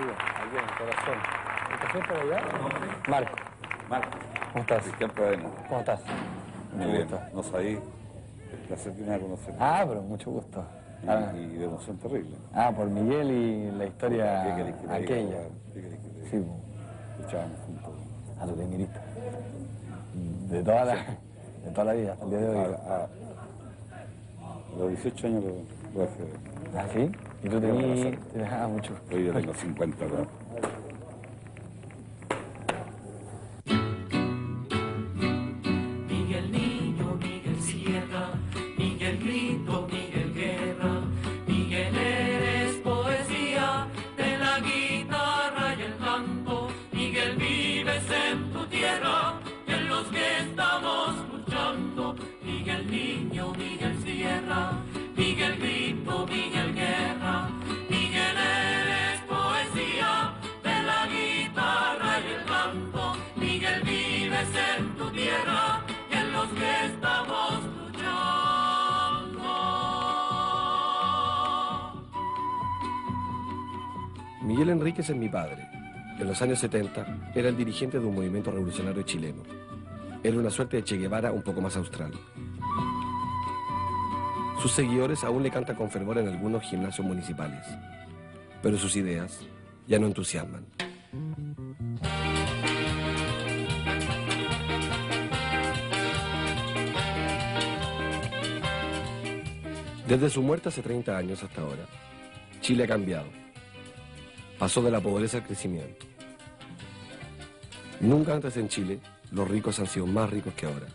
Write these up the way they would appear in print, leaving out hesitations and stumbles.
querido, aquí en el corazón. ¿Estás bien por allá? Marco. Marco. ¿Cómo estás? Cristian Pradena. ¿Cómo estás? Muy bien. No sabí. El placer de conocer. Ah, pero mucho gusto. Y de emoción terrible. Ah, por Miguel y la historia ¿Qué querés que te diga, aquella. ¿Qué querés que te diga? Sí, Luchábamos juntos. a los teneristas. De toda la vida, hasta el día de hoy. A los 18 años lo dejé. ¿Ah, sí? ¿Y tú tenías? Ah, mucho. Hoy ya tengo 50, ¿verdad? Miguel Niño, Miguel Sierra, Miguel Grito, Miguel Guerra, Miguel eres poesía de la guitarra y el canto, Miguel vives en tu tierra y en los que estamos luchando, Miguel Niño, Miguel Sierra, Miguel Grito, Miguel Guerra, Miguel eres poesía de la guitarra y el canto, Miguel vives en tu tierra y en los que estamos luchando. Miguel Enríquez es mi padre. En los años 70 era el dirigente de un movimiento revolucionario chileno. Era una suerte de Che Guevara un poco más austral. Sus seguidores aún le cantan con fervor en algunos gimnasios municipales, pero sus ideas ya no entusiasman. Desde su muerte hace 30 años hasta ahora, Chile ha cambiado. Pasó de la pobreza al crecimiento. Nunca antes en Chile los ricos han sido más ricos que ahora.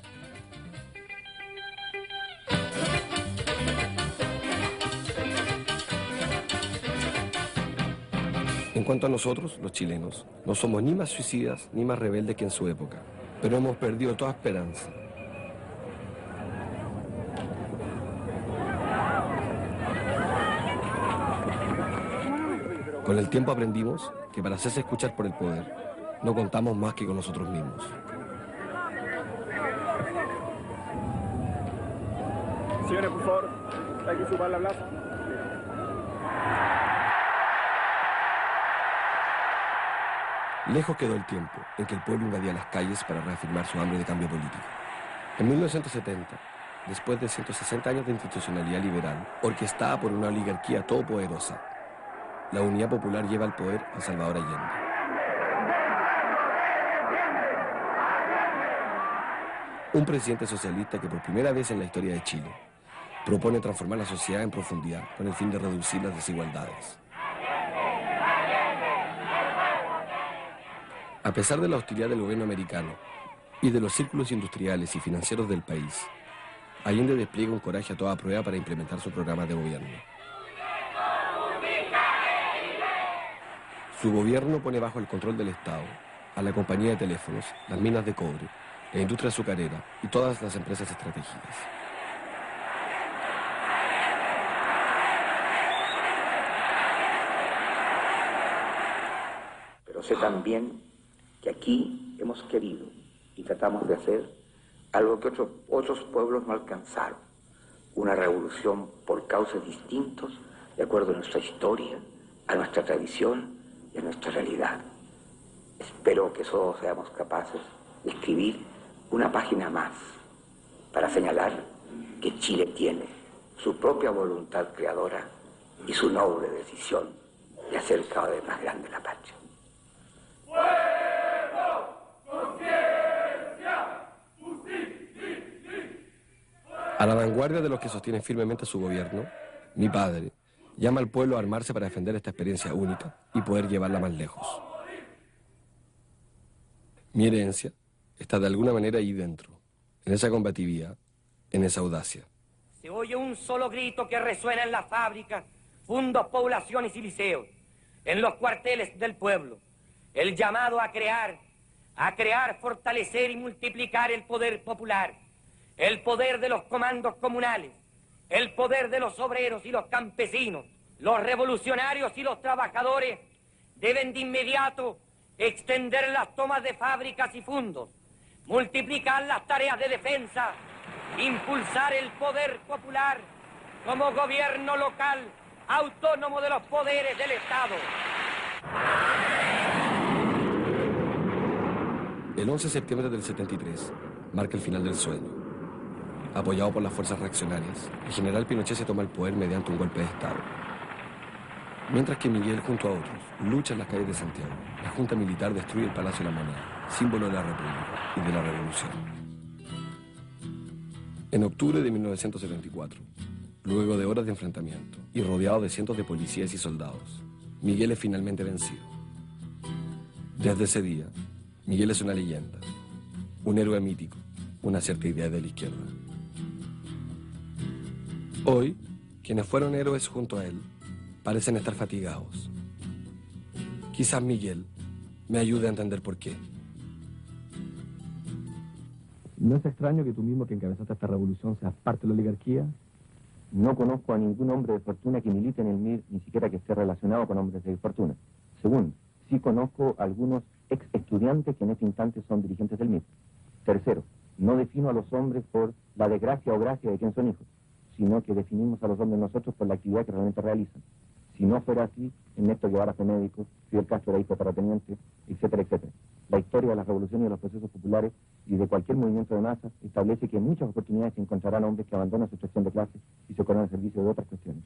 En cuanto a nosotros, los chilenos, no somos ni más suicidas ni más rebeldes que en su época, pero hemos perdido toda esperanza. Con el tiempo aprendimos que para hacerse escuchar por el poder, no contamos más que con nosotros mismos. Señores, por favor, hay que sumar la plaza. Lejos quedó el tiempo en que el pueblo invadía las calles para reafirmar su hambre de cambio político. En 1970, después de 160 años de institucionalidad liberal, orquestada por una oligarquía todopoderosa, la Unidad Popular lleva al poder a Salvador Allende. Un presidente socialista que por primera vez en la historia de Chile propone transformar la sociedad en profundidad con el fin de reducir las desigualdades. A pesar de la hostilidad del gobierno americano y de los círculos industriales y financieros del país, Allende despliega un coraje a toda prueba para implementar su programa de gobierno. Su gobierno pone bajo el control del Estado a la compañía de teléfonos, las minas de cobre, la industria azucarera y todas las empresas estratégicas. Pero sé también que aquí hemos querido y tratamos de hacer algo que otros pueblos no alcanzaron, una revolución por causas distintos, de acuerdo a nuestra historia, a nuestra tradición y a nuestra realidad. Espero que todos seamos capaces de escribir una página más para señalar que Chile tiene su propia voluntad creadora y su noble decisión de hacer cada vez más grande la patria. A la vanguardia de los que sostienen firmemente su gobierno, mi padre llama al pueblo a armarse para defender esta experiencia única y poder llevarla más lejos. Mi herencia está de alguna manera ahí dentro, en esa combatividad, en esa audacia. Se oye un solo grito que resuena en las fábricas, fundos, poblaciones y liceos, en los cuarteles del pueblo. El llamado a crear, fortalecer y multiplicar el poder popular, el poder de los comandos comunales, el poder de los obreros y los campesinos. Los revolucionarios y los trabajadores deben de inmediato extender las tomas de fábricas y fundos, multiplicar las tareas de defensa, impulsar el poder popular como gobierno local autónomo de los poderes del Estado. El 11 de septiembre del 73 marca el final del sueño. Apoyado por las fuerzas reaccionarias, el general Pinochet se toma el poder mediante un golpe de Estado. Mientras que Miguel, junto a otros, lucha en las calles de Santiago, la Junta Militar destruye el Palacio de la Moneda, símbolo de la República y de la Revolución. En octubre de 1974, luego de horas de enfrentamiento y rodeado de cientos de policías y soldados, Miguel es finalmente vencido. Desde ese día, Miguel es una leyenda, un héroe mítico, una cierta idea de la izquierda. Hoy, quienes fueron héroes junto a él, parecen estar fatigados. Quizás Miguel me ayude a entender por qué. ¿No es extraño que tú mismo que encabezaste esta revolución seas parte de la oligarquía? No conozco a ningún hombre de fortuna que milite en el MIR, ni siquiera que esté relacionado con hombres de fortuna. Segundo, sí conozco a algunos ex estudiantes que en este instante son dirigentes del MIR. Tercero, no defino a los hombres por la desgracia o gracia de quien son hijos, sino que definimos a los hombres nosotros por la actividad que realmente realizan. Si no fuera así, Ernesto Guevara fue médico, Fidel Castro era hijo de terrateniente, etcétera, etcétera. La historia de las revoluciones y de los procesos populares y de cualquier movimiento de masas establece que en muchas oportunidades se encontrarán hombres que abandonan su extracción de clase y se ponen al servicio de otras cuestiones.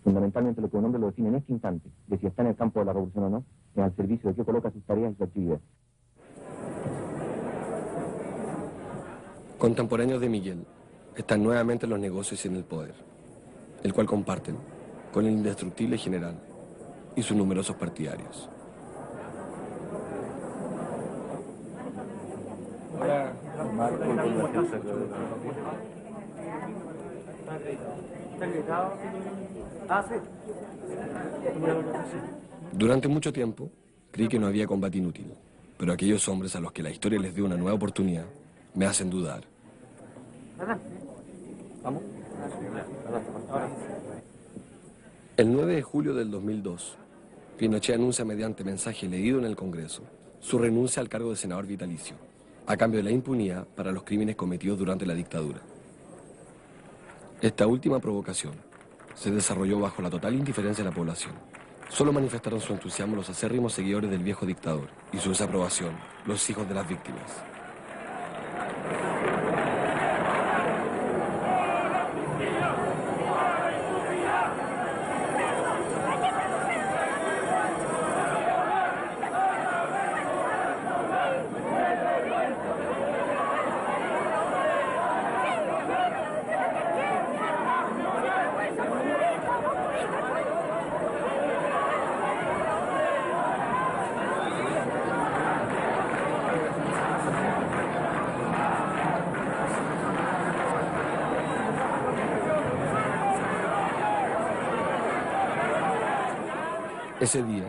Fundamentalmente lo que un hombre lo define en este instante, de si está en el campo de la revolución o no, es al servicio de qué coloca sus tareas y su actividad. Contemporáneos de Miguel están nuevamente en los negocios y en el poder, el cual comparten con el indestructible general y sus numerosos partidarios. Durante mucho tiempo creí que no había combate inútil, pero aquellos hombres a los que la historia les dio una nueva oportunidad me hacen dudar. El 9 de julio del 2002, Pinochet anuncia mediante mensaje leído en el Congreso su renuncia al cargo de senador vitalicio, a cambio de la impunidad para los crímenes cometidos durante la dictadura. Esta última provocación se desarrolló bajo la total indiferencia de la población. Solo manifestaron su entusiasmo los acérrimos seguidores del viejo dictador y su desaprobación los hijos de las víctimas. Ese día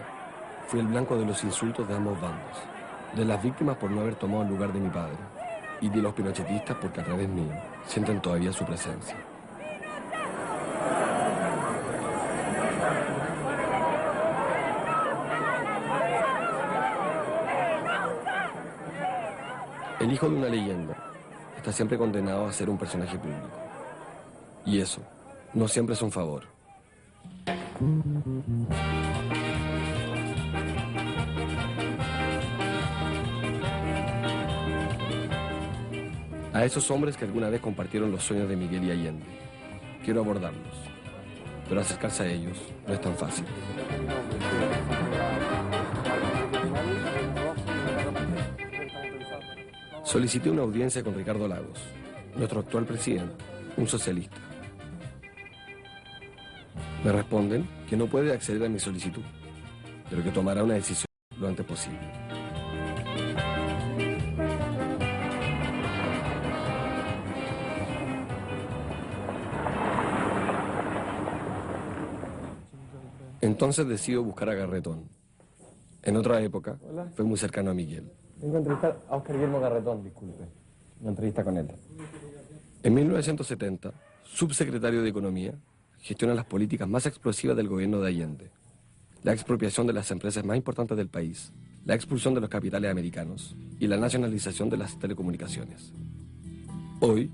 fui el blanco de los insultos de ambos bandos, de las víctimas por no haber tomado el lugar de mi padre y de los pinochetistas porque a través mío sienten todavía su presencia. El hijo de una leyenda está siempre condenado a ser un personaje público. Y eso no siempre es un favor. A esos hombres que alguna vez compartieron los sueños de Miguel y Allende, quiero abordarlos, pero acercarse a ellos no es tan fácil. Solicité una audiencia con Ricardo Lagos, nuestro actual presidente, un socialista. Me responden que no puede acceder a mi solicitud, pero que tomará una decisión lo antes posible. Entonces decido buscar a Garretón. En otra época, fue muy cercano a Miguel. Vengo a entrevistar a Óscar Guillermo Garretón, disculpe. Una entrevista con él. En 1970, subsecretario de Economía, gestiona las políticas más explosivas del gobierno de Allende. La expropiación de las empresas más importantes del país, la expulsión de los capitales americanos y la nacionalización de las telecomunicaciones. Hoy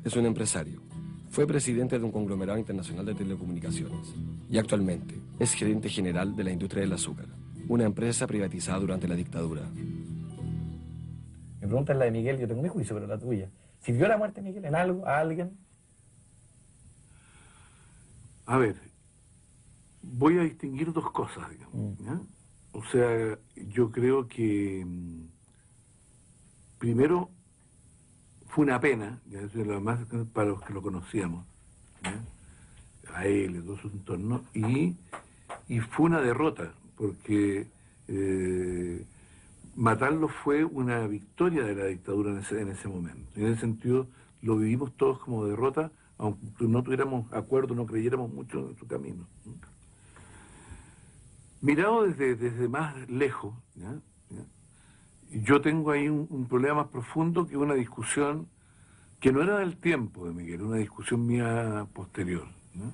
es un empresario. Fue presidente de un conglomerado internacional de telecomunicaciones y actualmente es gerente general de la industria del azúcar, una empresa privatizada durante la dictadura. pregunta es la de Miguel, yo tengo mi juicio, pero la tuya. ¿Sirvió la muerte de Miguel en algo, a alguien? A ver, voy a distinguir dos cosas, digamos, ¿ya? O sea, yo creo que primero fue una pena, ¿ya? Lo más para los que lo conocíamos, ¿ya? A él y todo su entorno, y fue una derrota, porque matarlo fue una victoria de la dictadura en ese momento. En ese sentido, lo vivimos todos como derrota, aunque no tuviéramos acuerdo, no creyéramos mucho en su camino. Mirado desde más lejos, ¿ya? Yo tengo ahí un problema más profundo que una discusión que no era del tiempo de Miguel, una discusión mía posterior, ¿no?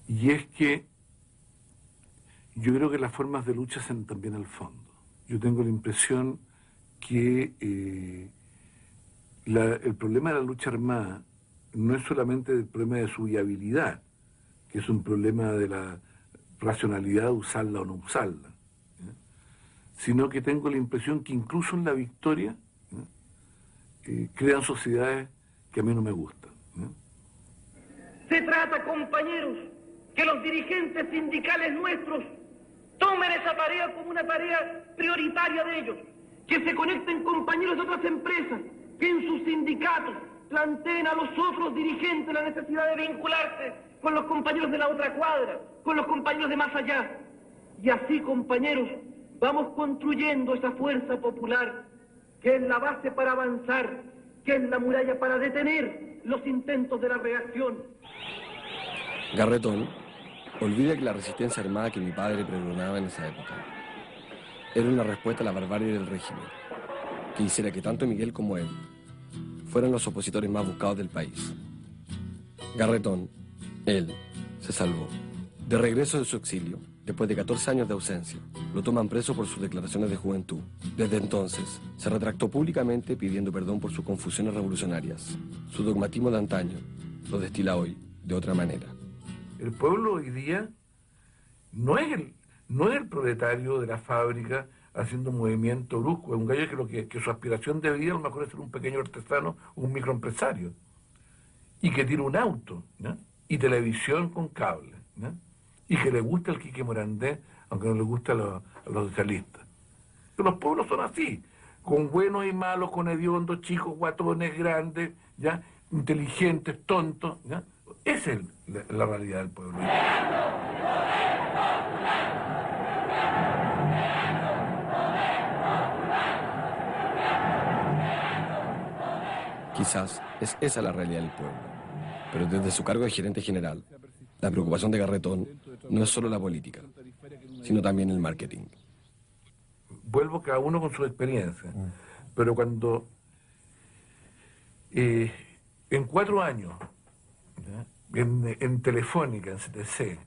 Y es que yo creo que las formas de lucha hacen también al fondo. Yo tengo la impresión que el problema de la lucha armada no es solamente el problema de su viabilidad, que es un problema de la racionalidad de usarla o no usarla, ¿ya? Sino que tengo la impresión que incluso en la victoria, ¿ya? Crean sociedades que a mí no me gustan, ¿ya? Se trata, compañeros, que los dirigentes sindicales nuestros tomen esa tarea como una tarea prioritaria de ellos, que se conecten compañeros de otras empresas, que en sus sindicatos planteen a los otros dirigentes la necesidad de vincularse con los compañeros de la otra cuadra, con los compañeros de más allá. Y así, compañeros, vamos construyendo esa fuerza popular que es la base para avanzar, que es la muralla para detener los intentos de la reacción. Garretón olvida que la resistencia armada que mi padre pregonaba en esa época era una respuesta a la barbarie del régimen, que hiciera que tanto Miguel como él fueran los opositores más buscados del país. Garretón, él, se salvó. De regreso de su exilio, después de 14 años de ausencia, lo toman preso por sus declaraciones de juventud. Desde entonces, se retractó públicamente pidiendo perdón por sus confusiones revolucionarias. Su dogmatismo de antaño lo destila hoy de otra manera. El pueblo hoy día no es el proletario de la fábrica haciendo un movimiento brusco, es un gallo que su aspiración de vida a lo mejor es ser un pequeño artesano, un microempresario, y que tiene un auto, ¿no? Y televisión con cable, ¿no? Y que le gusta el Quique Morandé, aunque no le gusta a los socialistas. Pero los pueblos son así, con buenos y malos, con hediondos, chicos, guatones, grandes, ¿ya? Inteligentes, tontos, ¿ya? Esa es la realidad del pueblo. Quizás es esa la realidad del pueblo, pero desde su cargo de gerente general, la preocupación de Garretón no es solo la política, sino también el marketing. Vuelvo cada uno con su experiencia, pero cuando en 4 años, ¿ya? En Telefónica, en CTC,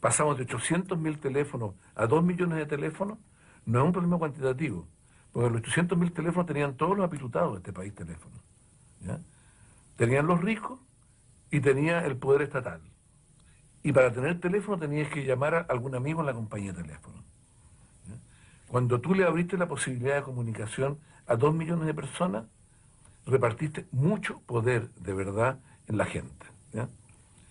pasamos de 800.000 teléfonos a 2 millones de teléfonos, no es un problema cuantitativo, porque los 800.000 teléfonos tenían todos los apitutados de este país teléfonos, ¿ya? Tenían los ricos y tenía el poder estatal. Y para tener teléfono tenías que llamar a algún amigo en la compañía de teléfono, ¿ya? Cuando tú le abriste la posibilidad de comunicación a 2 millones de personas, repartiste mucho poder de verdad en la gente, ¿ya?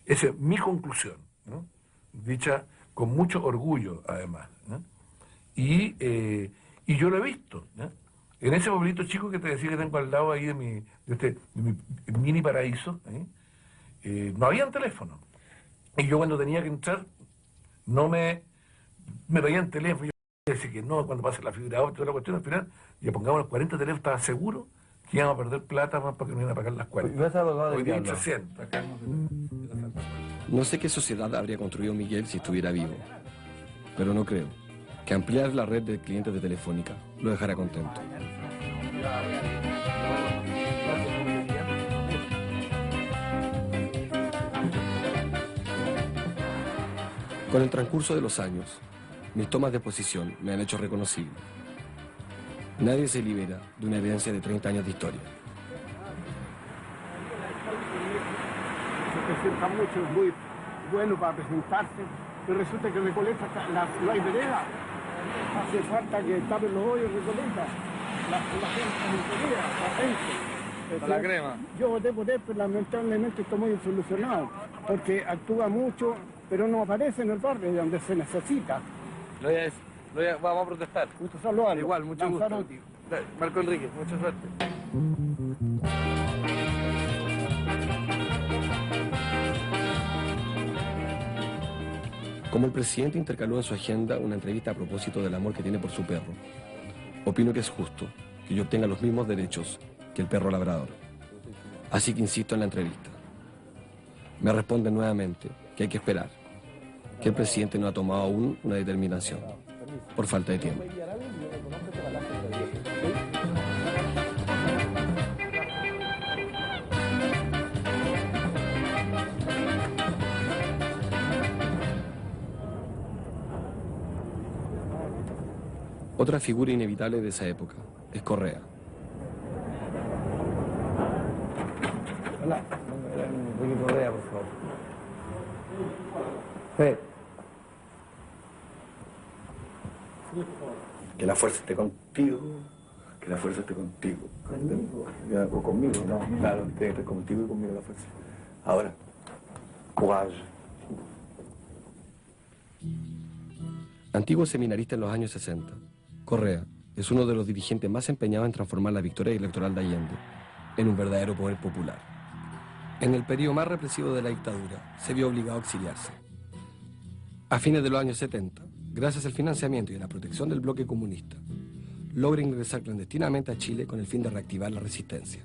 Esa es mi conclusión, ¿no? Dicha con mucho orgullo, además, ¿no? Y yo lo he visto, ¿no? En ese pueblito chico que te decía que tengo al lado ahí de mi mini paraíso, no habían teléfono. Y yo cuando tenía que entrar, no me pedían teléfono. Yo decía que no, cuando pase la fibra óptica, toda la cuestión, al final, ya pongamos los 40 teléfonos, estaba seguro que íbamos a perder plata más para que no iban a pagar las 40. Hoy día 300. No sé qué sociedad habría construido Miguel si estuviera vivo, pero no creo que ampliar la red de clientes de Telefónica lo dejara contento. Con el transcurso de los años, mis tomas de posición me han hecho reconocible. Nadie se libera de una evidencia de 30 años de historia. Se presenta mucho, es muy bueno para presentarse, pero resulta que Recoleta no hay vereda. Hace falta que tapen los hoyos Recoleta. La crema. Yo voté por él, pero lamentablemente está muy solucionado, porque actúa mucho, pero no aparece en el barrio donde se necesita. Vamos a protestar. Gusto saludarlo. Igual, mucho gusto. Lanzarote. Marco Enrique, mucha suerte. Como el presidente intercaló en su agenda una entrevista a propósito del amor que tiene por su perro, opino que es justo que yo obtenga los mismos derechos que el perro labrador. Así que insisto en la entrevista. Me responden nuevamente que hay que esperar, que el presidente no ha tomado aún una determinación, por falta de tiempo. Otra figura inevitable de esa época es Correa. Hola, Enrique Correa, por favor. Sí. Que la fuerza esté contigo. Que la fuerza esté contigo. O conmigo, no. Claro, tiene que estar contigo y conmigo la fuerza. Ahora, courage. Antiguo seminarista en los años 60, Correa es uno de los dirigentes más empeñados en transformar la victoria electoral de Allende en un verdadero poder popular. En el periodo más represivo de la dictadura, se vio obligado a exiliarse. A fines de los años 70, gracias al financiamiento y a la protección del bloque comunista, logra ingresar clandestinamente a Chile con el fin de reactivar la resistencia.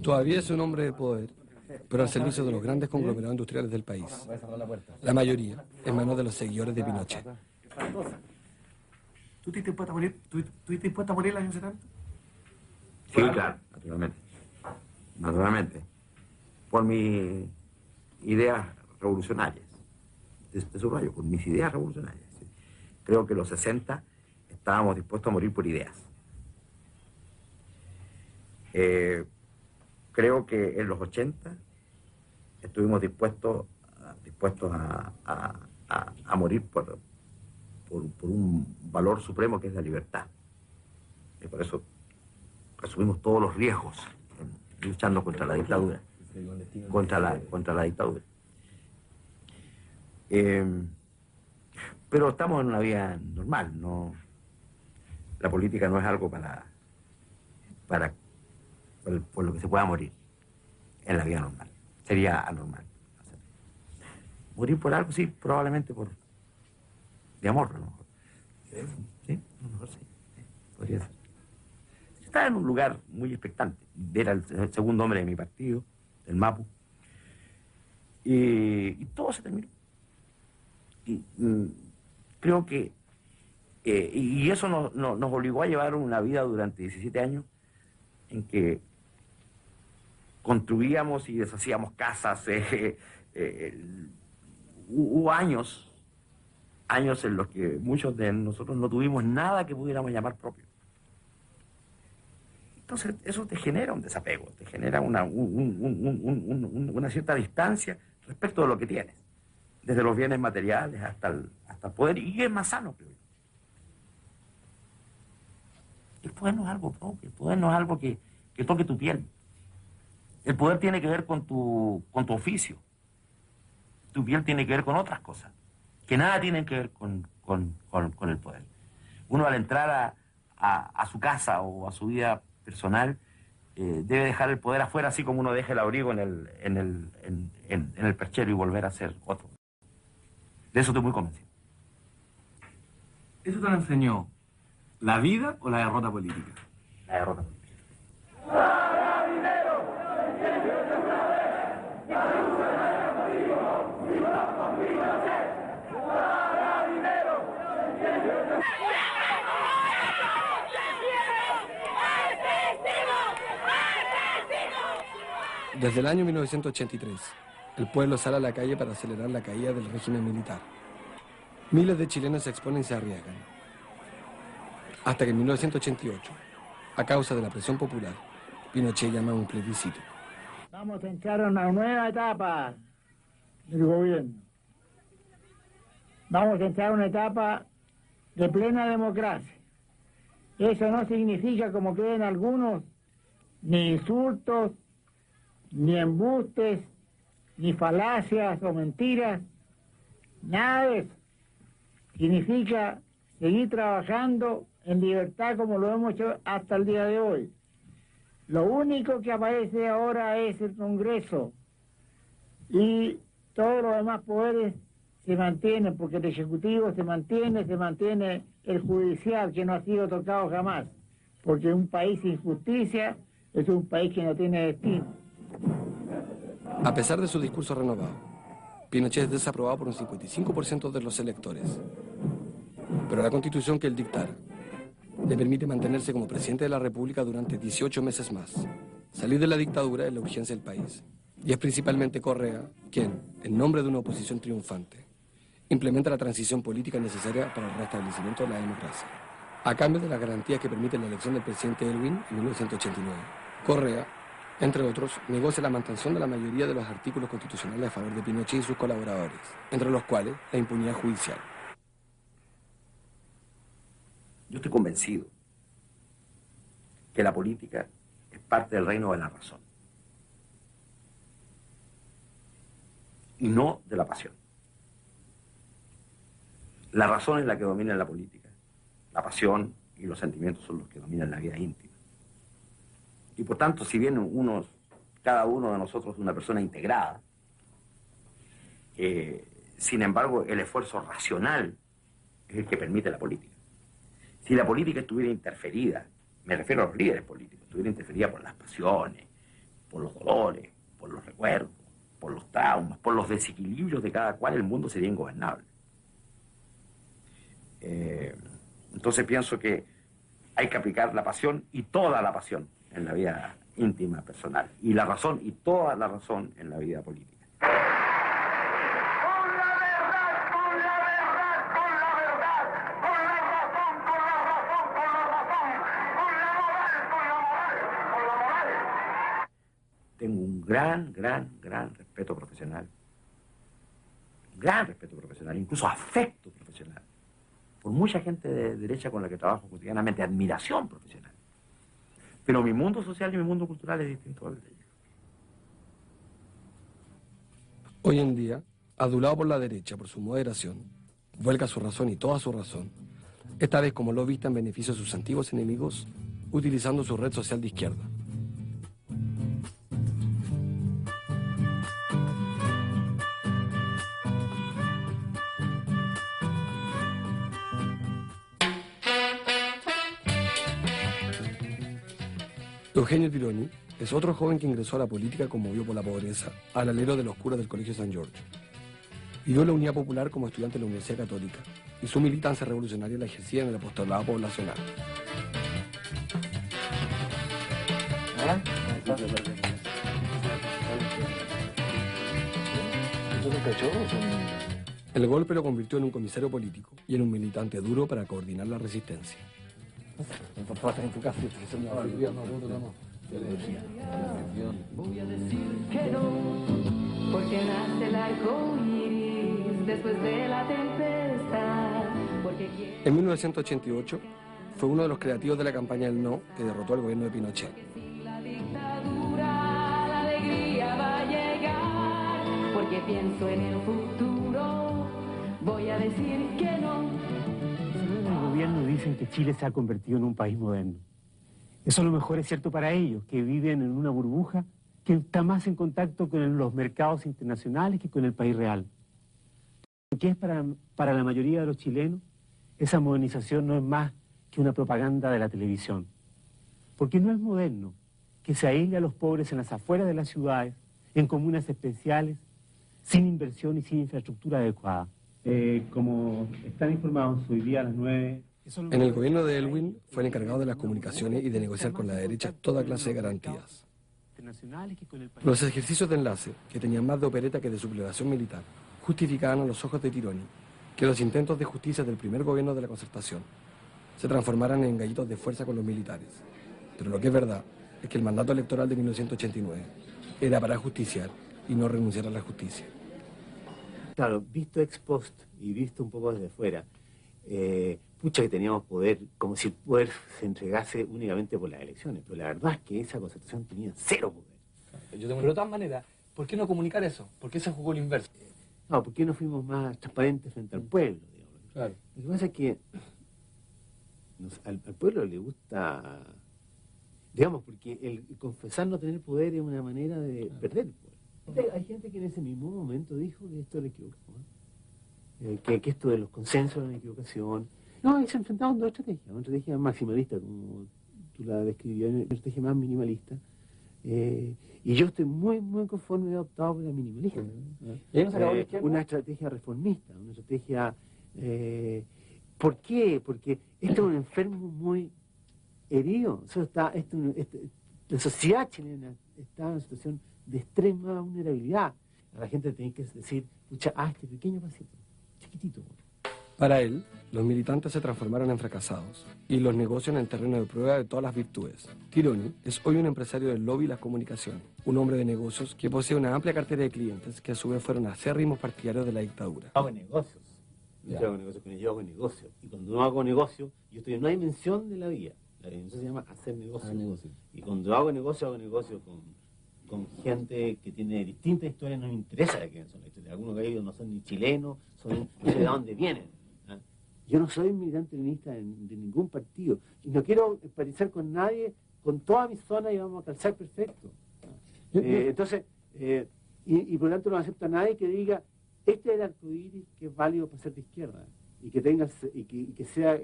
Todavía es un hombre de poder, pero al servicio de los grandes conglomerados industriales del país. La mayoría en manos de los seguidores de Pinochet. ¿Tú estás dispuesto a morir el año 70? Sí, claro, naturalmente. Naturalmente. Por mis ideas revolucionarias. Te subrayo, por mis ideas revolucionarias. ¿Sí? Creo que en los 60 estábamos dispuestos a morir por ideas. Creo que en los 80 estuvimos dispuestos a morir por un valor supremo que es la libertad. Y por eso asumimos todos los riesgos luchando contra la dictadura. Contra la dictadura. Pero estamos en una vida normal, no. La política no es algo por lo que se pueda morir en la vida normal. Sería anormal. Morir por algo, sí, probablemente de amor, a lo mejor. Sí, a lo mejor sí. Podría ser. Estaba en un lugar muy expectante. Era el segundo hombre de mi partido, el MAPU. Y todo se terminó. Y creo que... y eso nos obligó a llevar una vida durante 17 años en que construíamos y deshacíamos casas. Hubo años en los que muchos de nosotros no tuvimos nada que pudiéramos llamar propio. Entonces eso te genera un desapego, te genera una cierta distancia respecto de lo que tienes, desde los bienes materiales hasta el poder, y es más sano, creo yo. El poder no es algo propio, el poder no es algo que toque tu piel. El poder tiene que ver con tu oficio. Tu piel tiene que ver con otras cosas, que nada tienen que ver con el poder. Uno al entrar a su casa o a su vida personal, debe dejar el poder afuera, así como uno deja el abrigo en el perchero y volver a ser otro. De eso estoy muy convencido. ¿Eso te lo enseñó la vida o la derrota política? La derrota política. Desde el año 1983, el pueblo sale a la calle para acelerar la caída del régimen militar. Miles de chilenos se exponen y se arriesgan. Hasta que en 1988, a causa de la presión popular, Pinochet llama a un plebiscito. Vamos a entrar a una nueva etapa del gobierno. Vamos a entrar a una etapa de plena democracia. Eso no significa, como creen algunos, ni insultos, ni embustes, ni falacias o mentiras, nada de eso. Significa seguir trabajando en libertad como lo hemos hecho hasta el día de hoy. Lo único que aparece ahora es el Congreso y todos los demás poderes se mantienen, porque el Ejecutivo se mantiene el Judicial, que no ha sido tocado jamás, porque un país sin justicia es un país que no tiene destino. A pesar de su discurso renovado, Pinochet es desaprobado por un 55% de los electores. Pero la Constitución que él dictara le permite mantenerse como presidente de la República durante 18 meses más. Salir de la dictadura es la urgencia del país. Y es principalmente Correa quien, en nombre de una oposición triunfante, implementa la transición política necesaria para el restablecimiento de la democracia. A cambio de las garantías que permiten la elección del presidente Elwin en 1989, Correa, entre otros, negocia la mantención de la mayoría de los artículos constitucionales a favor de Pinochet y sus colaboradores, entre los cuales la impunidad judicial. Yo estoy convencido que la política es parte del reino de la razón y no de la pasión. La razón es la que domina en la política, la pasión y los sentimientos son los que dominan la vida íntima. Y por tanto, si bien cada uno de nosotros es una persona integrada, sin embargo, el esfuerzo racional es el que permite la política. Si la política estuviera interferida, me refiero a los líderes políticos, estuviera interferida por las pasiones, por los dolores, por los recuerdos, por los traumas, por los desequilibrios de cada cual, el mundo sería ingobernable. Entonces pienso que hay que aplicar la pasión y toda la pasión en la vida íntima, personal, y la razón y toda la razón en la vida política. Tengo un gran respeto profesional. Gran respeto profesional, incluso afecto profesional. Por mucha gente de derecha con la que trabajo cotidianamente, admiración profesional. Pero mi mundo social y mi mundo cultural es distinto al de ellos. Hoy en día, adulado por la derecha por su moderación, vuelca su razón y toda su razón, esta vez como lobista en beneficio de sus antiguos enemigos, utilizando su red social de izquierda. Eugenio Tironi es otro joven que ingresó a la política conmovido por la pobreza, al alero de los curas del Colegio San George. Vivió la Unidad Popular como estudiante de la Universidad Católica y su militancia revolucionaria la ejercía en el apostolado poblacional. El golpe lo convirtió en un comisario político y en un militante duro para coordinar la resistencia. Voy a decir que no, porque nace el arco iris después de la tempestad. En 1988 fue uno de los creativos de la campaña del no que derrotó al gobierno de Pinochet. La dictadura, la alegría va a llegar, porque pienso en el futuro. Voy a decir que no. El gobierno dicen que Chile se ha convertido en un país moderno. Eso a lo mejor es cierto para ellos, que viven en una burbuja que está más en contacto con los mercados internacionales que con el país real. Lo que es para la mayoría de los chilenos, esa modernización no es más que una propaganda de la televisión. Porque no es moderno que se aísle a los pobres en las afueras de las ciudades, en comunas especiales, sin inversión y sin infraestructura adecuada. Como están informados, hoy día a las 9... En el gobierno de Elwin fue el encargado de las comunicaciones y de negociar con la derecha toda clase de garantías. Los ejercicios de enlace, que tenían más de opereta que de sublevación militar, justificaban a los ojos de Tironi que los intentos de justicia del primer gobierno de la Concertación se transformaran en gallitos de fuerza con los militares. Pero lo que es verdad es que el mandato electoral de 1989 era para justiciar y no renunciar a la justicia. Claro, visto ex post y visto un poco desde fuera, pucha, que teníamos poder, como si el poder se entregase únicamente por las elecciones, pero la verdad es que esa concertación tenía cero poder. Pero de todas maneras, ¿por qué no comunicar eso? ¿Por qué se jugó el inverso? No, ¿por qué no fuimos más transparentes frente al pueblo? Digamos? Claro. Lo que pasa es que al pueblo le gusta, digamos, porque el confesar no tener poder es una manera de perder el poder. Hay gente que en ese mismo momento dijo que esto era equivocado, que esto de los consensos era una equivocación. No, y se enfrentaban dos estrategias, una estrategia maximalista, como tú la describías, una estrategia más minimalista. Y yo estoy muy conforme, he optado por la minimalista. Una estrategia reformista, una estrategia... ¿Por qué? Porque esto es un enfermo muy herido. La sociedad chilena está en una situación de extrema vulnerabilidad. A la gente tiene que decir, pucha, este pequeño pasito, chiquitito. Para él, los militantes se transformaron en fracasados y los negocios en el terreno de prueba de todas las virtudes. Tironi es hoy un empresario del lobby y las comunicaciones, un hombre de negocios que posee una amplia cartera de clientes que a su vez fueron acérrimos partidarios de la dictadura. Hago negocios. Yo hago negocios con ellos, yo hago negocios. Y cuando no hago negocios, yo estoy en una dimensión de la vida. La dimensión se llama hacer negocios. Y cuando hago negocios con gente que tiene distintas historias. No me interesa de quién son las historias. Algunos de ellos no son ni chilenos, no sé de dónde vienen. Yo no soy militante leninista de ningún partido. Y no quiero empatizar con nadie, con toda mi zona, y vamos a calzar perfecto. Entonces, y por lo tanto no acepto a nadie que diga, este es el arcoíris que es válido para ser de izquierda. Y que tenga, y que sea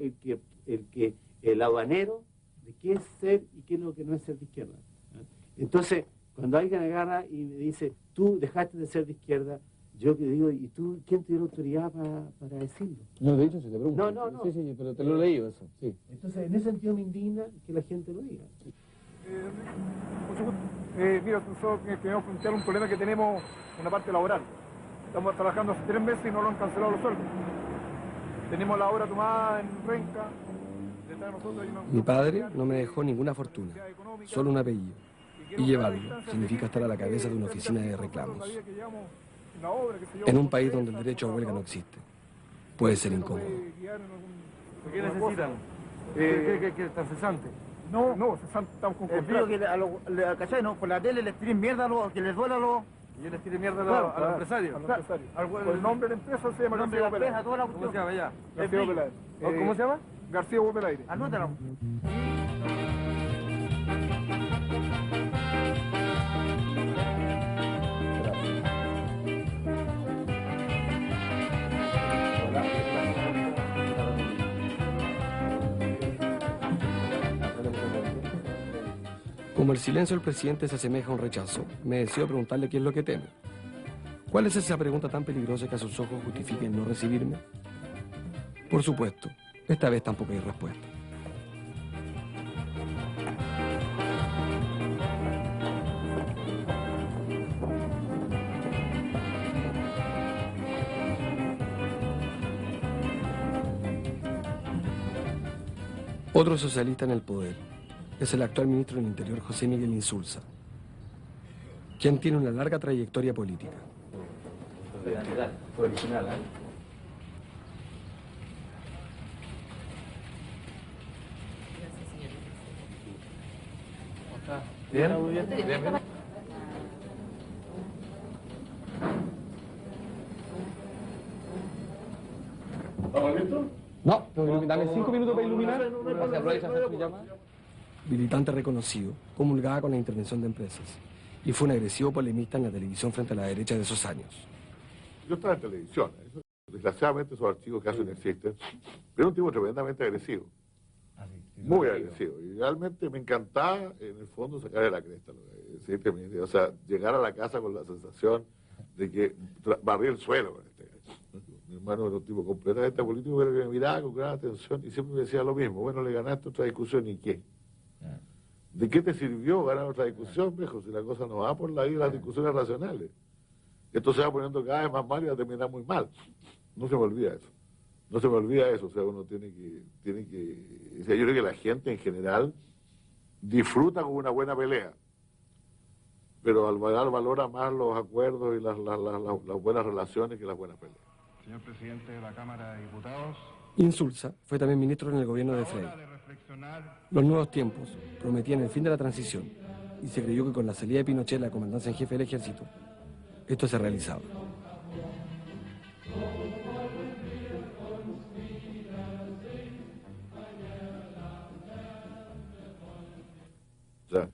el aduanero de qué es ser y qué es lo que no es ser de izquierda. Entonces, cuando alguien agarra y me dice, tú dejaste de ser de izquierda, yo que digo, ¿y tú quién te dio la autoridad para decirlo? No, de hecho, si te pregunto. No. Sí, pero te lo he leído eso, sí. Entonces, en ese sentido me indigna que la gente lo diga. Mira, nosotros tenemos que plantear un problema que tenemos una parte laboral. Estamos trabajando hace 3 meses y no lo han cancelado los sueldos. Tenemos la hora tomada en Renca. Mi padre no me dejó ninguna fortuna, solo un apellido. Y llevarlo significa estar a la cabeza de una oficina de reclamos. En un país donde el derecho a huelga no existe, puede ser incómodo. ¿Qué necesitan? ¿Qué están cesantes? No, cesantes estamos con contrato. que ¿cachai? No, por la tele les tiren mierda a los, que les duela a los... Y yo les tiré mierda a los empresarios. Por el nombre de la empresa se llama García Hugo Pelaire. ¿Cómo se llama ya? García Hugo Pelaire. ¿Cómo se llama? García Hugo Pelaire. Anótalo. Como el silencio del presidente se asemeja a un rechazo, me decido preguntarle qué es lo que teme. ¿Cuál es esa pregunta tan peligrosa que a sus ojos justifique el no recibirme? Por supuesto, esta vez tampoco hay respuesta. Otro socialista en el poder es el actual ministro del Interior, José Miguel Insulza, quien tiene una larga trayectoria política. Fue original, ¿eh? Bien. ¿Estamos listos? No, dame 5 minutos para iluminar. Militante reconocido, comulgaba con la intervención de empresas y fue un agresivo polemista en la televisión frente a la derecha de esos años. Yo estaba en televisión, desgraciadamente esos archivos casi no existen, pero un tipo tremendamente agresivo, muy agresivo, y realmente me encantaba en el fondo sacarle la cresta, o sea, llegar a la casa con la sensación de que barría el suelo con este gallo. Mi hermano era un tipo completamente político, pero que me miraba con gran atención y siempre me decía lo mismo, bueno, le ganaste otra discusión y ¿qué? ¿De qué te sirvió ganar otra discusión, viejo, si la cosa no va por la vida de las discusiones racionales? Esto se va poniendo cada vez más mal y va a terminar muy mal. No se me olvida eso. No se me olvida eso. O sea, uno tiene que... O sea, yo creo que la gente en general disfruta con una buena pelea, pero al valora más los acuerdos y las buenas relaciones que las buenas peleas. Señor presidente de la Cámara de Diputados. Insulza fue también ministro en el gobierno de Frei. Los nuevos tiempos prometían el fin de la transición y se creyó que con la salida de Pinochet de la comandancia en jefe del ejército, esto se realizaba. O sea,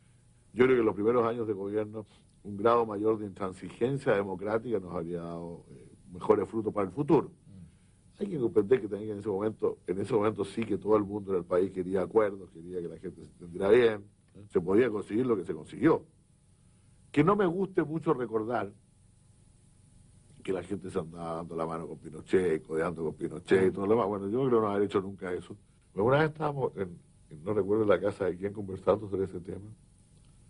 yo creo que en los primeros años de gobierno un grado mayor de intransigencia democrática nos habría dado mejores frutos para el futuro. Hay que comprender que también en ese momento sí que todo el mundo en el país quería acuerdos, quería que la gente se entendiera bien, se podía conseguir lo que se consiguió. Que no me guste mucho recordar que la gente se andaba dando la mano con Pinochet, codeando con Pinochet y todo lo demás. Bueno, yo no creo no haber hecho nunca eso. Pero una vez estábamos, no recuerdo en la casa de quién, conversando sobre ese tema,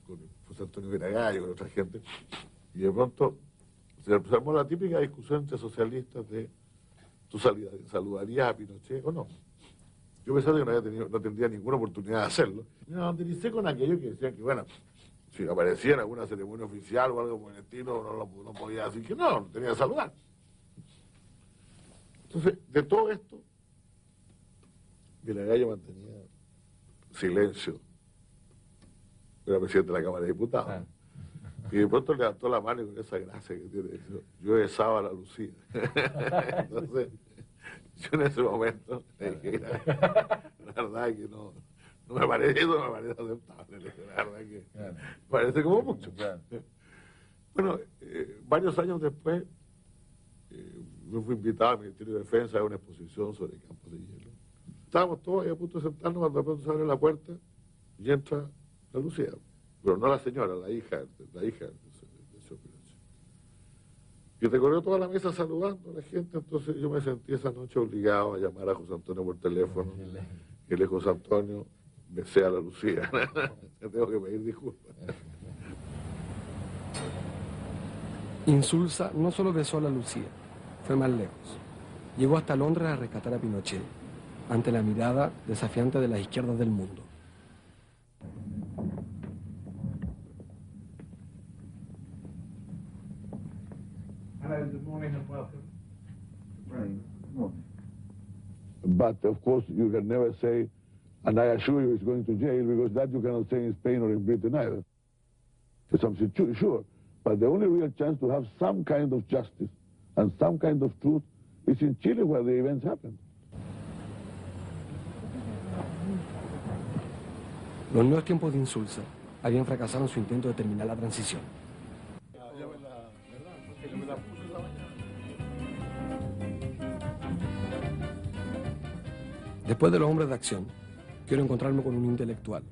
con José Antonio Viragallo, con otra gente, y de pronto se armó la típica discusión entre socialistas de ¿tú saludarías a Pinochet o no? Yo pensaba que no tendría ninguna oportunidad de hacerlo. Me bandericé con aquellos que decían que, bueno, si aparecía en alguna ceremonia oficial o algo por el estilo, no podía decir que no tenía que saludar. Entonces, de todo esto, Viragallo mantenía silencio. Era presidente de la Cámara de Diputados. Y de pronto levantó la mano y con esa gracia que tiene, dijo, yo besaba a la Lucía. Entonces, yo en ese momento le dije, la verdad es que no me parece aceptable. La verdad es que me parece como mucho. Bueno, varios años después, yo fui invitado al Ministerio de Defensa a una exposición sobre campos de hielo. Estábamos todos ahí a punto de sentarnos cuando de pronto se abre la puerta y entra la Lucía. Pero no la señora, la hija de señor Pinochet. Y recorrió toda la mesa saludando a la gente, entonces yo me sentí esa noche obligado a llamar a José Antonio por teléfono. Y le dije, José Antonio, besé a la Lucía. Te tengo que pedir disculpas. Insulza no solo besó a la Lucía, fue más lejos. Llegó hasta Londres a rescatar a Pinochet, ante la mirada desafiante de las izquierdas del mundo. But of course you can never say, and I assure you he's going to jail, because that you cannot say in Spain or in Britain either. It's something sure. But the only real chance to have some kind of justice and some kind of truth is in Chile, where the events happened. Los nuevos tiempos de Insulza habían fracasado en su intento de terminar la transición. Después de los hombres de acción, quiero encontrarme con un intelectual.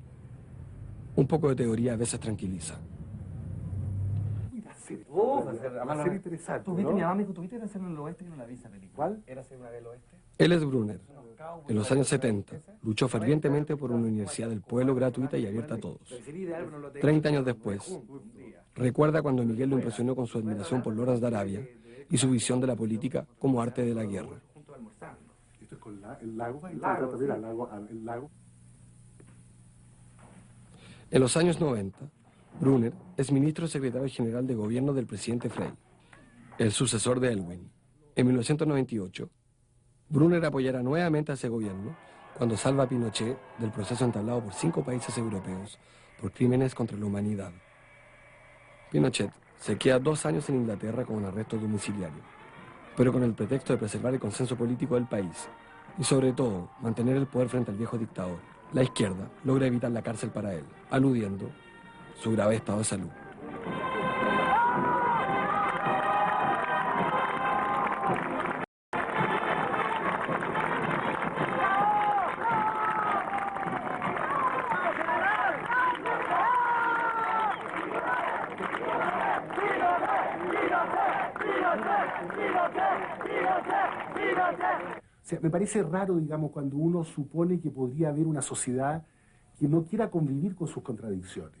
Un poco de teoría a veces tranquiliza. Va a ser interesante. ¿Tú viste, mi mamá me dijo, ¿tuviste Érase una vez en el oeste? Que no la vi esa película. ¿Cuál? Érase una vez en el oeste. Él es Brunner. En los años 70, luchó fervientemente por una universidad del pueblo gratuita y abierta a todos. 30 años después, recuerda cuando Miguel lo impresionó con su admiración por Lawrence de Arabia y su visión de la política como arte de la guerra. Esto es con el lago. En los años 90, Brunner es ministro secretario general de gobierno del presidente Frei, el sucesor de Aylwin. En 1998, Brunner apoyará nuevamente a ese gobierno cuando salva a Pinochet del proceso entablado por 5 países europeos por crímenes contra la humanidad. Pinochet se queda 2 años en Inglaterra con un arresto domiciliario, pero con el pretexto de preservar el consenso político del país y sobre todo mantener el poder frente al viejo dictador. La izquierda logra evitar la cárcel para él, aludiendo su grave estado de salud. O sea, me parece raro, digamos, cuando uno supone que podría haber una sociedad que no quiera convivir con sus contradicciones.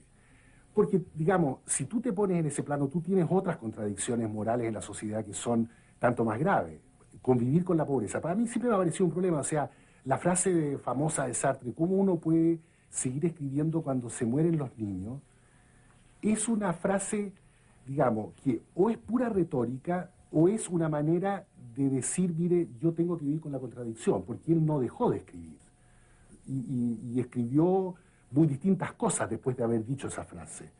Porque, digamos, si tú te pones en ese plano, tú tienes otras contradicciones morales en la sociedad que son tanto más graves. Convivir con la pobreza. Para mí siempre me ha parecido un problema. O sea, la frase famosa de Sartre, ¿cómo uno puede seguir escribiendo cuando se mueren los niños? Es una frase, digamos, que o es pura retórica o es una manera de decir, mire, yo tengo que vivir con la contradicción, porque él no dejó de escribir. Y escribió muy distintas cosas después de haber dicho esa frase.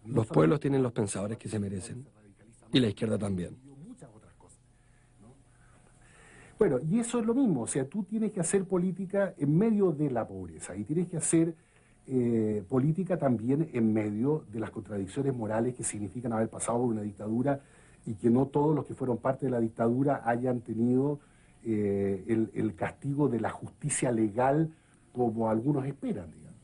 Los pueblos tienen los pensadores que se merecen, y la izquierda también. Bueno, y eso es lo mismo, o sea, tú tienes que hacer política en medio de la pobreza, y tienes que hacer política también en medio de las contradicciones morales que significan haber pasado por una dictadura, y que no todos los que fueron parte de la dictadura hayan tenido el castigo de la justicia legal como algunos esperan, digamos.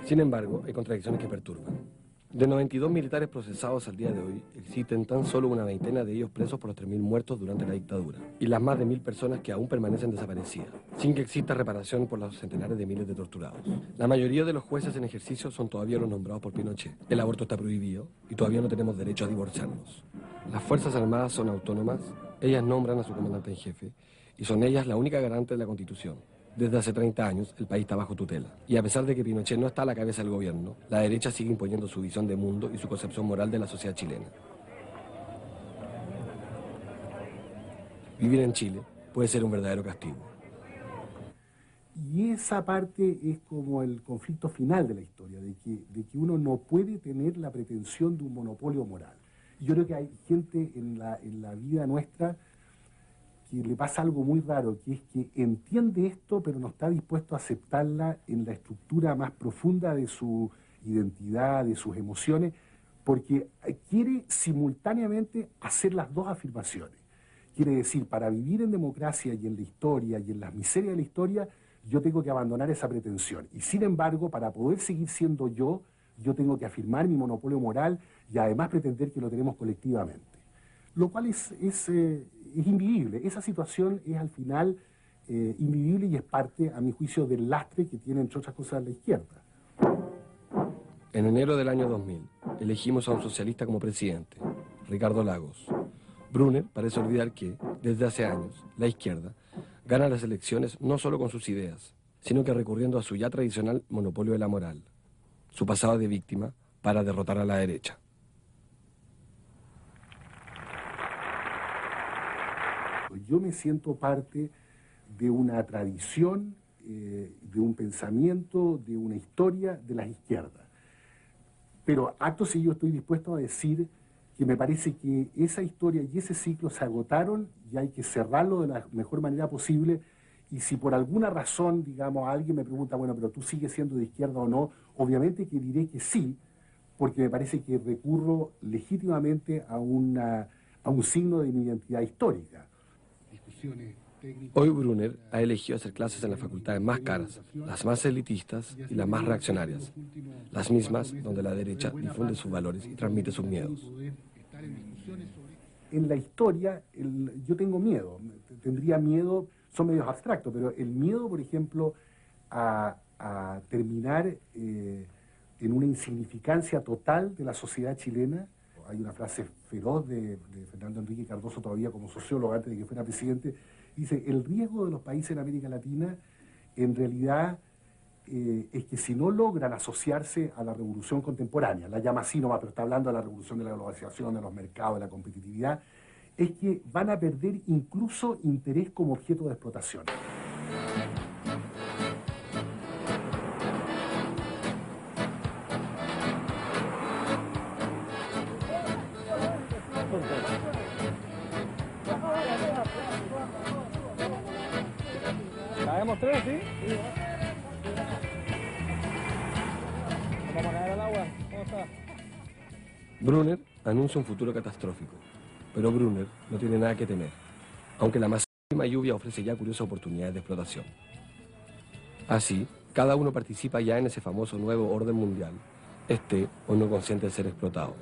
Sin embargo, hay contradicciones que perturban. De 92 militares procesados al día de hoy, existen tan solo una veintena de ellos presos por los 3.000 muertos durante la dictadura, y las más de 1.000 personas que aún permanecen desaparecidas, sin que exista reparación por los centenares de miles de torturados. La mayoría de los jueces en ejercicio son todavía los nombrados por Pinochet. El aborto está prohibido y todavía no tenemos derecho a divorciarnos. Las Fuerzas Armadas son autónomas, ellas nombran a su comandante en jefe, y son ellas la única garante de la Constitución. Desde hace 30 años, el país está bajo tutela. Y a pesar de que Pinochet no está a la cabeza del gobierno, la derecha sigue imponiendo su visión de mundo y su concepción moral de la sociedad chilena. Vivir en Chile puede ser un verdadero castigo. Y esa parte es como el conflicto final de la historia, de que uno no puede tener la pretensión de un monopolio moral. Yo creo que hay gente en la vida nuestra que le pasa algo muy raro, que es que entiende esto, pero no está dispuesto a aceptarla en la estructura más profunda de su identidad, de sus emociones, porque quiere simultáneamente hacer las dos afirmaciones. Quiere decir, para vivir en democracia y en la historia y en las miserias de la historia, yo tengo que abandonar esa pretensión. Y sin embargo, para poder seguir siendo yo tengo que afirmar mi monopolio moral y además pretender que lo tenemos colectivamente. Lo cual es invivible. Esa situación es al final invivible y es parte, a mi juicio, del lastre que tiene, entre otras cosas, la izquierda. En enero del año 2000, elegimos a un socialista como presidente, Ricardo Lagos. Brunner parece olvidar que, desde hace años, la izquierda gana las elecciones no solo con sus ideas, sino que recurriendo a su ya tradicional monopolio de la moral, su pasado de víctima, para derrotar a la derecha. Yo me siento parte de una tradición, de un pensamiento, de una historia de las izquierdas. Pero acto seguido estoy dispuesto a decir que me parece que esa historia y ese ciclo se agotaron y hay que cerrarlo de la mejor manera posible. Y si por alguna razón, digamos, alguien me pregunta, bueno, pero tú sigues siendo de izquierda o no, obviamente que diré que sí, porque me parece que recurro legítimamente a un signo de mi identidad histórica. Hoy Brunner ha elegido hacer clases en las facultades más caras, las más elitistas y las más reaccionarias, las mismas donde la derecha difunde sus valores y transmite sus miedos. En la historia yo tengo miedo, tendría miedo, son medios abstractos, pero el miedo, por ejemplo, a terminar en una insignificancia total de la sociedad chilena. Hay una frase feroz de Fernando Enrique Cardoso, todavía como sociólogo antes de que fuera presidente, dice, el riesgo de los países en América Latina en realidad es que si no logran asociarse a la revolución contemporánea, la llama así nomás, pero está hablando de la revolución de la globalización, de los mercados, de la competitividad, es que van a perder incluso interés como objeto de explotación. ¿Caemos tres, sí? ¿Vamos a caer al agua? ¿Cómo está? Brunner anuncia un futuro catastrófico, pero Brunner no tiene nada que temer, aunque la masísima lluvia ofrece ya curiosas oportunidades de explotación. Así, cada uno participa ya en ese famoso nuevo orden mundial, esté o no consciente de ser explotado.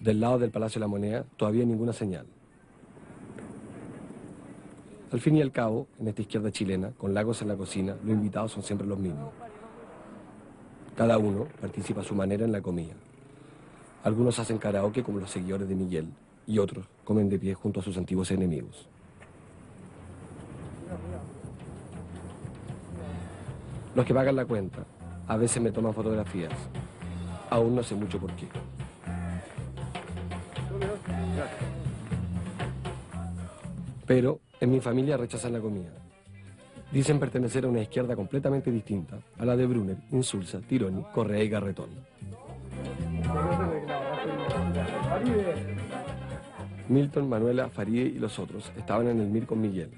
Del lado del Palacio de la Moneda, todavía ninguna señal. Al fin y al cabo, en esta izquierda chilena, con Lagos en la cocina, los invitados son siempre los mismos. Cada uno participa a su manera en la comida. Algunos hacen karaoke como los seguidores de Miguel, y otros comen de pie junto a sus antiguos enemigos. Los que pagan la cuenta a veces me toman fotografías. Aún no sé mucho por qué. Pero en mi familia rechazan la comida. Dicen pertenecer a una izquierda completamente distinta a la de Brunner, Insulza, Tironi, Correa y Garretón. Milton, Manuela, Farideh y los otros estaban en el MIR con Miguel.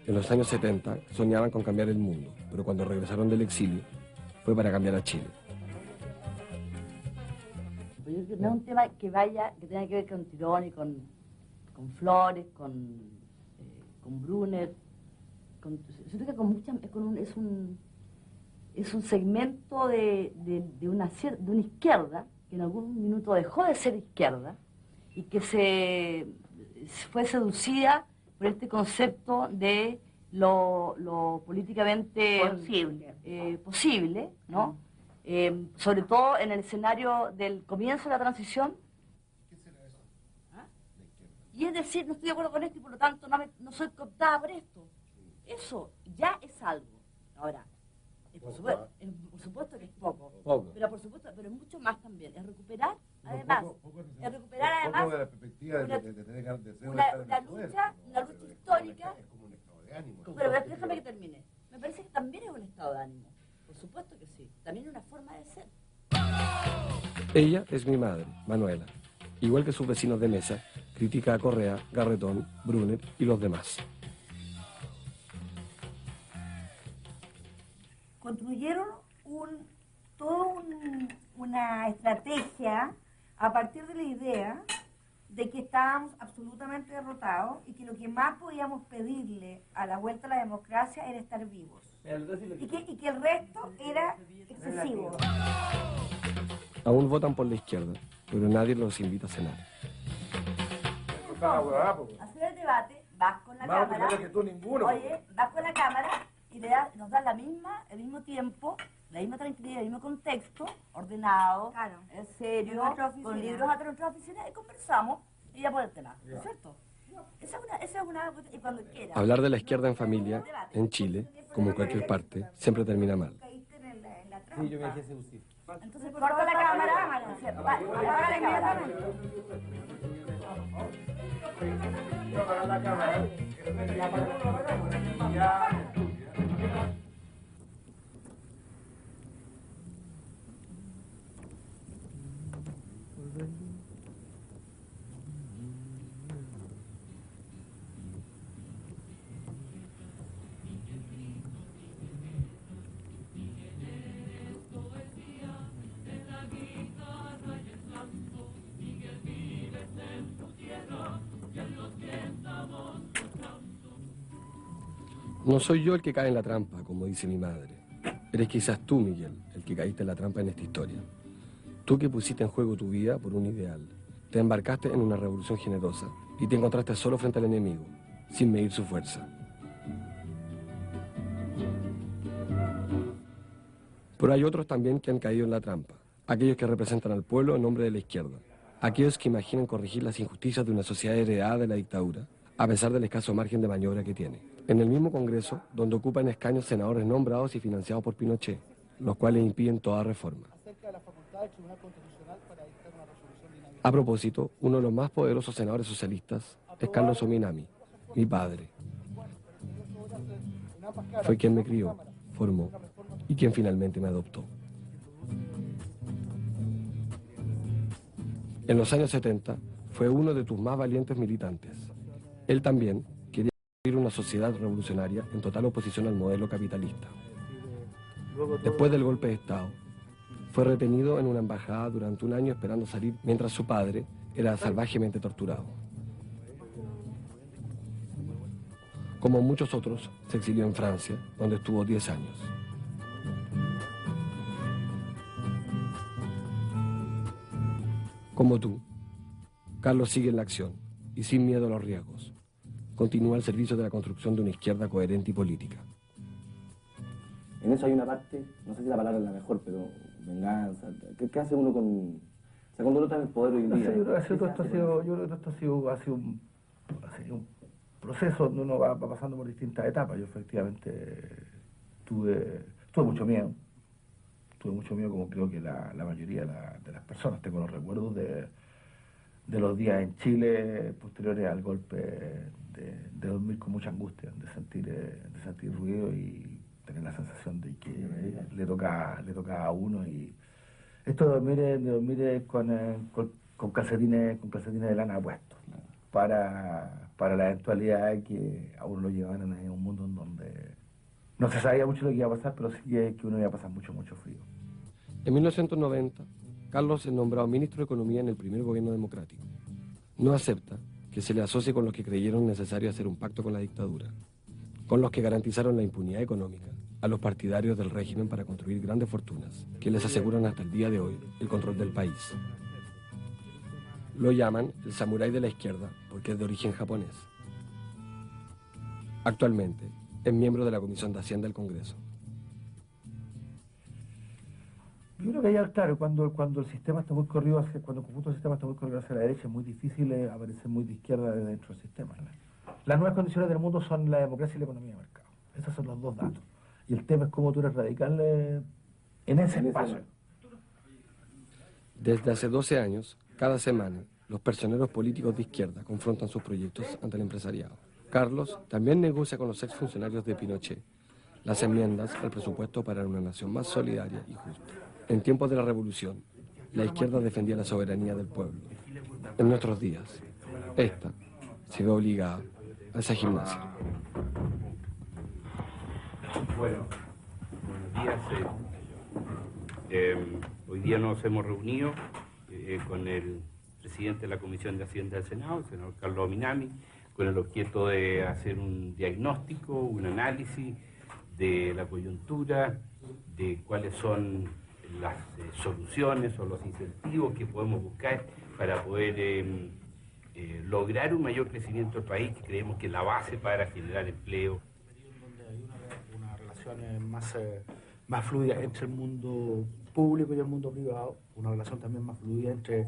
En los años 70 soñaban con cambiar el mundo, pero cuando regresaron del exilio fue para cambiar a Chile. No es un tema que tenga que ver con Tironi, con Flores, con Brunner. Siento que es un segmento de una izquierda que en algún minuto dejó de ser izquierda y que fue seducida por este concepto de lo políticamente posible, ¿no? Sobre todo en el escenario del comienzo de la transición. ¿Qué será eso? ¿Ah? Y es decir, no estoy de acuerdo con esto y por lo tanto no soy cooptada por esto. Eso ya es algo. Ahora, por supuesto que es poco. Pero por supuesto, pero es mucho más también. Es recuperar, además, de la perspectiva una lucha histórica. Pero déjame que termine. Me parece que también es un estado de ánimo. Por supuesto que sí. También es una forma de ser. Ella es mi madre, Manuela. Igual que sus vecinos de mesa, critica a Correa, Garretón, Brunner y los demás. Construyeron una estrategia a partir de la idea de que estábamos absolutamente derrotados y que lo que más podíamos pedirle a la vuelta a la democracia era estar vivos. Y que el resto era excesivo. Aún votan por la izquierda, pero nadie los invita a cenar. Hacer el debate, vas con la cámara. Oye, vas con la cámara y nos da el mismo tiempo, la misma tranquilidad, el mismo contexto, ordenado, serio, con libros a nuestra oficina y conversamos y ya por el tema, ¿no es cierto? Esa es una y cuando quiera. Hablar de la izquierda en familia, en Chile, como en cualquier parte, siempre termina mal. Sí, yo me dejé seducir. Entonces, corta la cámara, apaga la cámara. No soy yo el que cae en la trampa, como dice mi madre. Eres quizás tú, Miguel, el que caíste en la trampa en esta historia. Tú que pusiste en juego tu vida por un ideal. Te embarcaste en una revolución generosa y te encontraste solo frente al enemigo, sin medir su fuerza. Pero hay otros también que han caído en la trampa. Aquellos que representan al pueblo en nombre de la izquierda. Aquellos que imaginan corregir las injusticias de una sociedad heredada de la dictadura, a pesar del escaso margen de maniobra que tiene. En el mismo Congreso, donde ocupan escaños senadores nombrados y financiados por Pinochet, los cuales impiden toda reforma. A propósito, uno de los más poderosos senadores socialistas es Carlos Ominami, mi padre. Fue quien me crió, formó y quien finalmente me adoptó. En los años 70 fue uno de tus más valientes militantes. Él también quería construir una sociedad revolucionaria en total oposición al modelo capitalista. Después del golpe de Estado, fue retenido en una embajada durante un año esperando salir mientras su padre era salvajemente torturado. Como muchos otros, se exilió en Francia, donde estuvo 10 años. Como tú, Carlos sigue en la acción y sin miedo a los riesgos. Continúa al servicio de la construcción de una izquierda coherente y política. En eso hay una parte, no sé si la palabra es la mejor, pero venganza. ¿Qué hace uno con sea, cuando uno está en el poder hoy en día. Yo creo que esto ha sido un proceso donde uno va pasando por distintas etapas. Yo efectivamente tuve mucho miedo. Tuve mucho miedo, como creo que la mayoría de las personas. Tengo los recuerdos de los días en Chile posteriores al golpe, de dormir con mucha angustia, de sentir ruido y tener la sensación de que le tocaba a uno. Y esto de dormir con calcetines de lana puestos, para la eventualidad de que a uno lo llevaran a un mundo en donde no se sabía mucho lo que iba a pasar, pero sí que uno iba a pasar mucho frío. En 1990, Carlos es nombrado ministro de Economía en el primer gobierno democrático. No acepta que se le asocie con los que creyeron necesario hacer un pacto con la dictadura, con los que garantizaron la impunidad económica a los partidarios del régimen para construir grandes fortunas, que les aseguran hasta el día de hoy el control del país. Lo llaman el samurái de la izquierda porque es de origen japonés. Actualmente es miembro de la Comisión de Hacienda del Congreso. Yo creo que ya, claro, cuando el sistema está muy corrido cuando el conjunto del sistema está muy corrido hacia la derecha, es muy difícil aparecer muy de izquierda dentro del sistema, ¿no? Las nuevas condiciones del mundo son la democracia y la economía de mercado. Esos son los dos datos. Y el tema es cómo tú eres radical en ese espacio. Desde hace 12 años, cada semana, los personeros políticos de izquierda confrontan sus proyectos ante el empresariado. Carlos también negocia con los exfuncionarios de Pinochet las enmiendas al presupuesto para una nación más solidaria y justa. En tiempos de la revolución, la izquierda defendía la soberanía del pueblo. En nuestros días, esta se ve obligada a esa gimnasia. Bueno, buenos días. Hoy día nos hemos reunido con el presidente de la Comisión de Hacienda del Senado, el senador Carlos Minami, con el objeto de hacer un diagnóstico, un análisis de la coyuntura, de cuáles son las soluciones o los incentivos que podemos buscar para poder lograr un mayor crecimiento del país, que creemos que es la base para generar empleo. Donde hay una relación más fluida entre el mundo público y el mundo privado, una relación también más fluida entre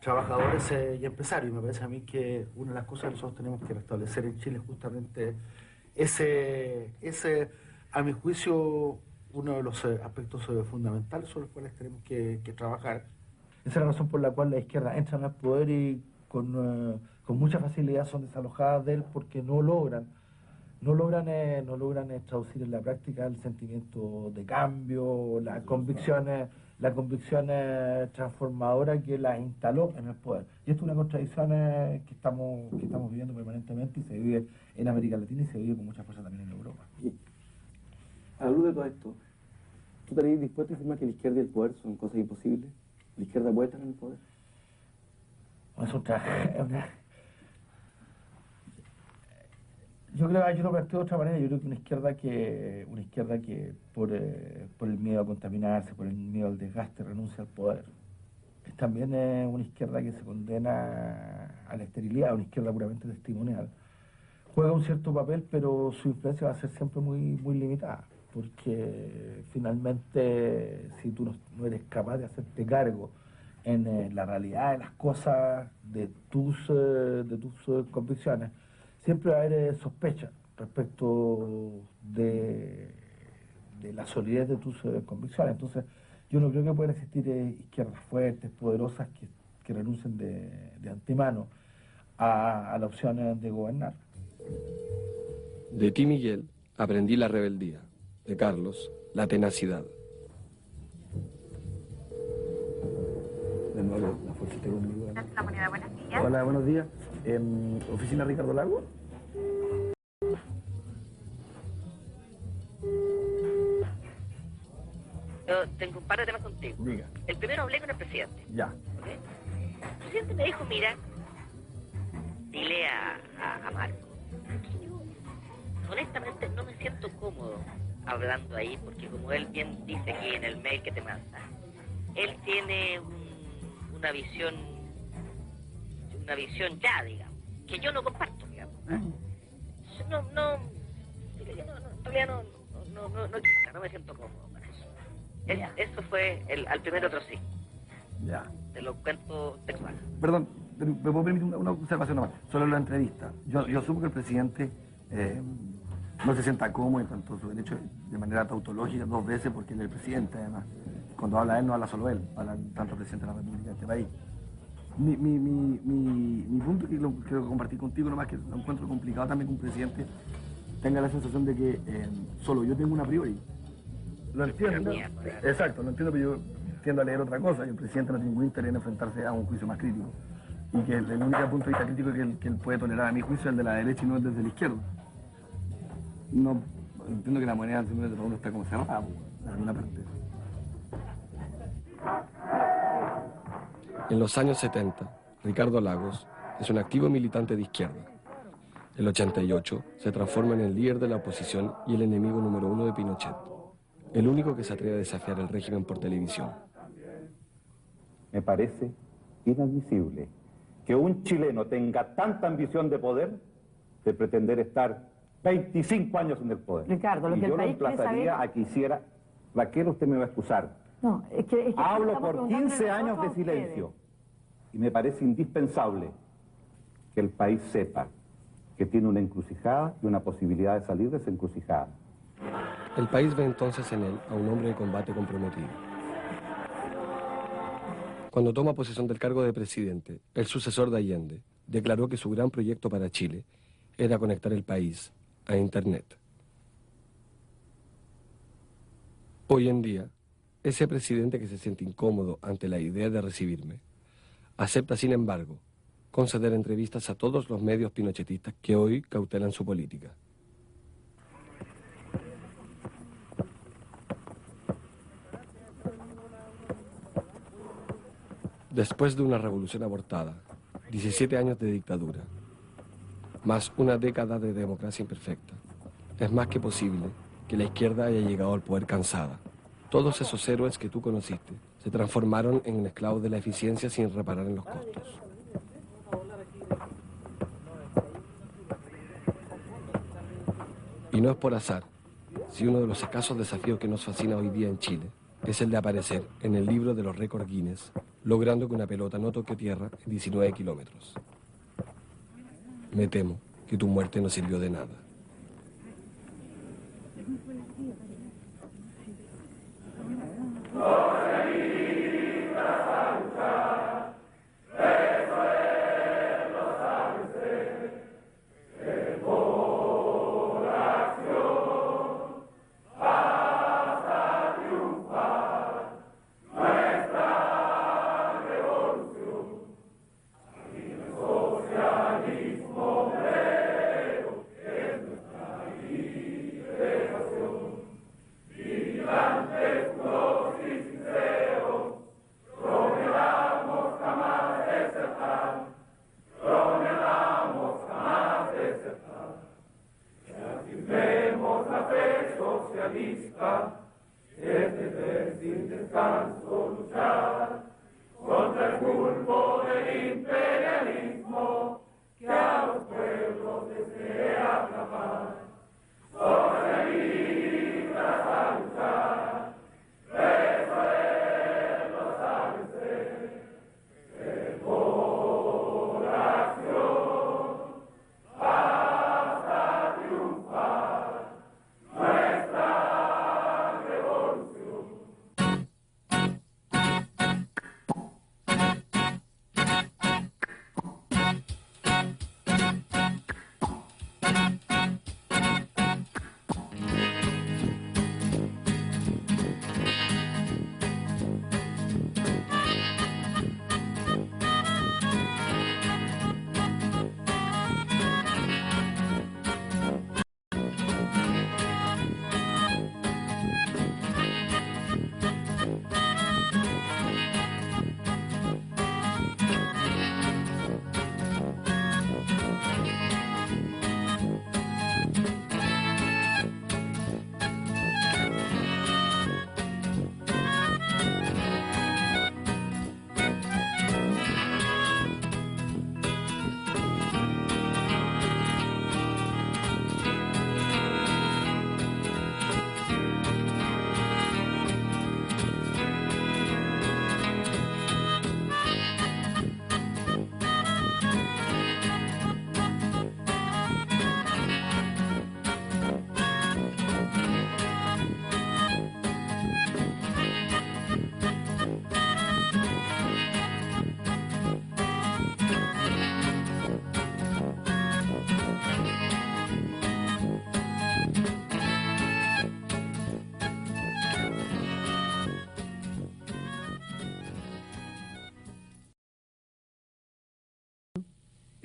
trabajadores y empresarios. Me parece a mí que una de las cosas que nosotros tenemos que restablecer en Chile es justamente ese, a mi juicio, uno de los aspectos fundamentales sobre los cuales tenemos que trabajar. Esa es la razón por la cual la izquierda entra en el poder y con mucha facilidad son desalojadas de él, porque no logran traducir en la práctica el sentimiento de cambio, las convicciones transformadoras que las instaló en el poder. Y esto es una contradicción que estamos viviendo permanentemente, y se vive en América Latina y se vive con mucha fuerza también en Europa. A la luz de todo esto, ¿tú estarías dispuesto a afirmar que la izquierda y el poder son cosas imposibles? ¿La izquierda puede estar en el poder? Yo lo planteo de otra manera. Yo creo que una izquierda que por el miedo a contaminarse, por el miedo al desgaste, renuncia al poder, es también una izquierda que se condena a la esterilidad, una izquierda puramente testimonial. Juega un cierto papel, pero su influencia va a ser siempre muy limitada, porque finalmente, si tú no eres capaz de hacerte cargo en la realidad de las cosas, de tus convicciones, siempre va a haber sospecha respecto de la solidez de tus convicciones. Entonces, yo no creo que puedan existir izquierdas fuertes, poderosas, que renuncien de antemano a la opción de gobernar. De ti, Miguel, aprendí la rebeldía. De Carlos, la tenacidad. De nuevo, la fuerza está conmigo. La moneda, buenos días. Hola, buenos días. ¿Oficina Ricardo Lago? Yo tengo un par de temas contigo. Diga. El primero, hablé con el presidente. Ya. ¿Okay? El presidente me dijo, mira, dile a Marco, honestamente no me siento cómodo hablando ahí, porque como él bien dice aquí en el mail que te manda, él tiene una visión ya, digamos, que yo no comparto, digamos. En realidad no me siento cómodo con eso. Eso fue al primer otro sí. Ya. Te lo cuento textual. Perdón, ¿me puedo permitir una observación nomás? Solo la entrevista. Yo supo que el presidente no se sienta cómodo en tanto su derecho de manera tautológica 2 veces, porque él es el presidente, además. Cuando habla él, no habla solo él, habla tanto el presidente de la República de este país. Mi punto, que lo quiero compartir contigo nomás, que lo encuentro complicado también que un presidente tenga la sensación de que solo yo tengo una priori. Lo entiendo. Exacto, lo entiendo, pero yo tiendo a leer otra cosa, y el presidente no tiene ningún interés en enfrentarse a un juicio más crítico. Y que el único punto de vista crítico que él puede tolerar a mi juicio es el de la derecha y no el desde la izquierda. No, entiendo que la moneda simplemente para uno está como cerrada, en alguna parte. En los años 70, Ricardo Lagos es un activo militante de izquierda. El 88 se transforma en el líder de la oposición y el enemigo número 1 de Pinochet, el único que se atreve a desafiar el régimen por televisión. Me parece inadmisible que un chileno tenga tanta ambición de poder de pretender estar 25 años en el poder. Ricardo, lo y que yo el lo país quiere emplazaría saber... a que hiciera... Raquel, usted me va a excusar. No, es que Hablo estamos por preguntándole 15 años de nosotros a ustedes. silencio. Y me parece indispensable que el país sepa que tiene una encrucijada y una posibilidad de salir de esa encrucijada. El país ve entonces en él a un hombre de combate comprometido. Cuando toma posesión del cargo de presidente, el sucesor de Allende declaró que su gran proyecto para Chile era conectar el país a Internet. Hoy en día, ese presidente que se siente incómodo ante la idea de recibirme, acepta, sin embargo, conceder entrevistas a todos los medios pinochetistas que hoy cautelan su política. Después de una revolución abortada, 17 años de dictadura, más una década de democracia imperfecta, es más que posible que la izquierda haya llegado al poder cansada. Todos esos héroes que tú conociste se transformaron en esclavos de la eficiencia sin reparar en los costos. Y no es por azar si uno de los escasos desafíos que nos fascina hoy día en Chile es el de aparecer en el libro de los récords Guinness, logrando que una pelota no toque tierra en 19 kilómetros. Me temo que tu muerte no sirvió de nada.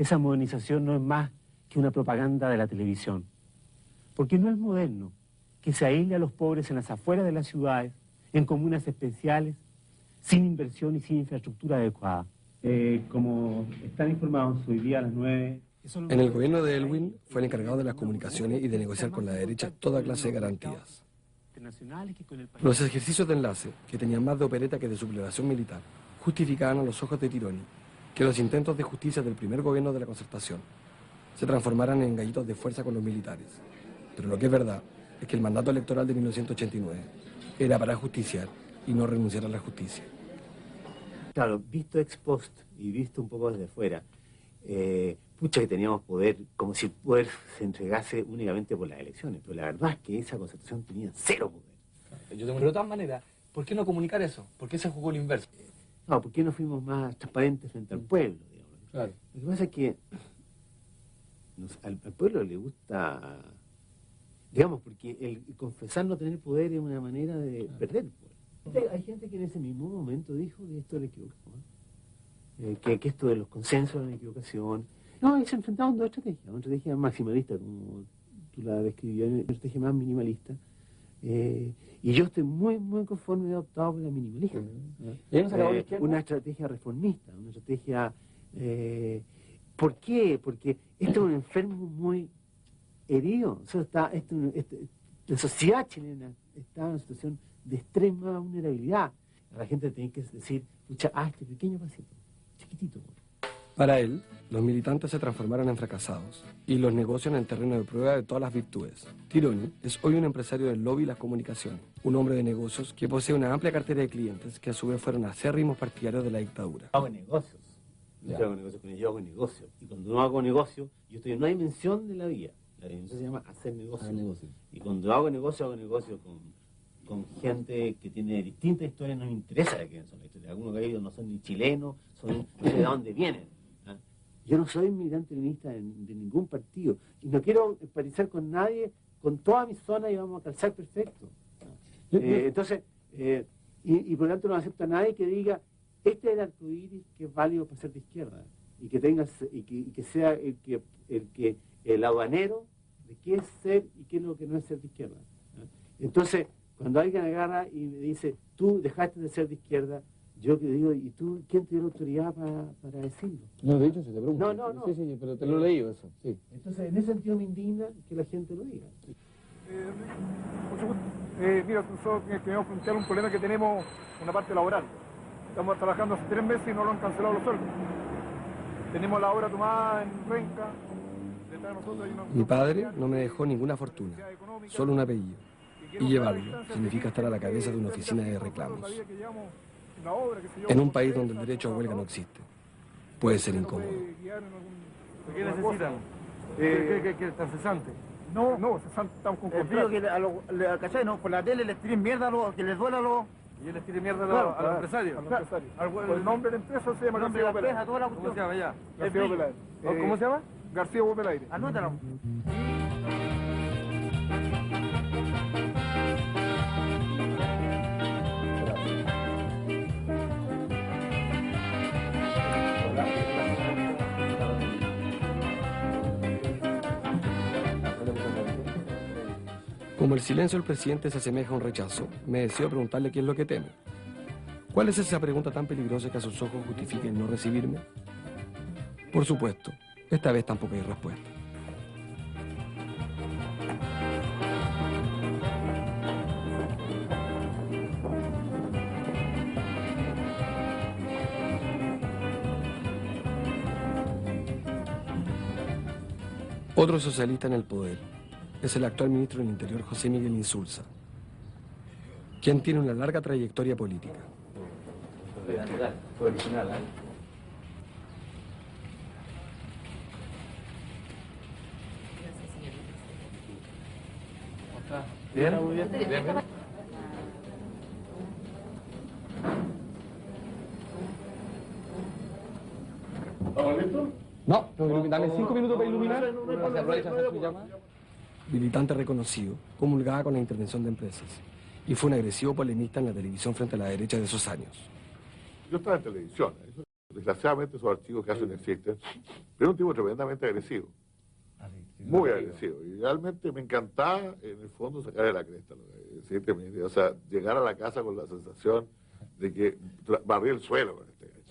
esa modernización no es más que una propaganda de la televisión. Porque no es moderno que se aísle a los pobres en las afueras de las ciudades, en comunas especiales, sin inversión y sin infraestructura adecuada. Como están informados, hoy día a las 9... En el gobierno de Elwin fue el encargado de las comunicaciones y de negociar con la derecha toda clase de garantías. Los ejercicios de enlace, que tenían más de opereta que de sublevación militar, justificaban a los ojos de Tironi que los intentos de justicia del primer gobierno de la Concertación se transformaran en gallitos de fuerza con los militares. Pero lo que es verdad es que el mandato electoral de 1989 era para justiciar y no renunciar a la justicia. Claro, visto ex post y visto un poco desde fuera, pucha que teníamos poder, como si el poder se entregase únicamente por las elecciones, pero la verdad es que esa Concertación tenía cero poder. Pero de todas maneras, ¿por qué no comunicar eso? ¿Por qué se jugó el inverso? No, ¿por qué no fuimos más transparentes frente al pueblo? Digamos? Claro. Lo que pasa es que al pueblo le gusta, digamos, porque el confesar no tener poder es una manera de perder el poder. Hay gente que en ese mismo momento dijo que esto era equivocado, que esto de los consensos era una equivocación. No, y se enfrentaban dos estrategias, una estrategia maximalista, como tú la describías, una estrategia más minimalista. Y yo estoy muy conforme y adoptado por la minimalista. Una estrategia reformista, una estrategia... ¿Por qué? Porque esto es un enfermo muy herido. O sea, la sociedad chilena está en una situación de extrema vulnerabilidad. La gente tiene que decir, escucha, este pequeño pasito, chiquitito. Para él, los militantes se transformaron en fracasados y los negocios en el terreno de prueba de todas las virtudes. Tironi es hoy un empresario del lobby y las comunicaciones, un hombre de negocios que posee una amplia cartera de clientes que a su vez fueron acérrimos partidarios de la dictadura. Hago negocios. Yo hago negocios con ellos, yo hago negocios. Y cuando no hago negocio, yo estoy en una dimensión de la vida. La dimensión se llama hacer negocios. Y cuando hago negocio con gente que tiene distintas historias, no me interesa de quién son las historias. Algunos de ellos no son ni chilenos, no sé de dónde vienen. Yo no soy militante leninista de ningún partido. Y no quiero empatizar con nadie, con toda mi zona y vamos a calzar perfecto. Entonces, y por lo tanto no acepta a nadie que diga, este es el arcoíris que es válido para ser de izquierda. Y que tenga, y que sea el aduanero de qué es ser y qué es lo que no es ser de izquierda. Entonces, cuando alguien agarra y me dice, tú dejaste de ser de izquierda, yo que digo, ¿y tú quién te dio la autoridad para decirlo? No, de hecho se te pregunta. No. Sí, pero te lo he leído eso, sí. Entonces, en ese sentido me indigna que la gente lo diga. Mira, nosotros tenemos que plantear un problema que tenemos una parte laboral. Estamos trabajando hace 3 meses y no lo han cancelado los sueldos. Tenemos la obra tomada en Renca. Detrás de nosotros hay una... Mi padre no me dejó ninguna fortuna, solo un apellido. Y llevarlo significa estar a la cabeza de una oficina de reclamos. En un país donde el derecho a huelga no existe, puede ser incómodo. ¿Qué necesitan? ¿Qué está cesante? No, cesante, estamos con contrato. ¿Cachai? No, por la tele les tiren mierda, que les duela los... ¿Y él les tire mierda a los empresarios? A los empresarios. El nombre de la empresa se llama García Bopelaire. ¿Cómo se llama ya? García Bopelaire. ¿Cómo se llama? García Bopelaire. Anótalo. Como el silencio del presidente se asemeja a un rechazo, me decido preguntarle qué es lo que teme. ¿Cuál es esa pregunta tan peligrosa que a sus ojos justifica el no recibirme? Por supuesto, esta vez tampoco hay respuesta. Otro socialista en el poder es el actual ministro del Interior, José Miguel Insulza, quien tiene una larga trayectoria política. Fue original, ¿eh? ¿Bien? Muy bien. Bien. ¿Estamos listos? No, dame 5 minutos para iluminar. ¿Se aprovecha su llama? Militante reconocido, comulgaba con la intervención de empresas y fue un agresivo polemista en la televisión frente a la derecha de esos años. Yo estaba en televisión. Desgraciadamente esos archivos que hacen existen, pero es un tipo tremendamente agresivo. Muy agresivo. Y realmente me encantaba, en el fondo, sacar de la cresta. O sea, llegar a la casa con la sensación de que barría el suelo con este gallo.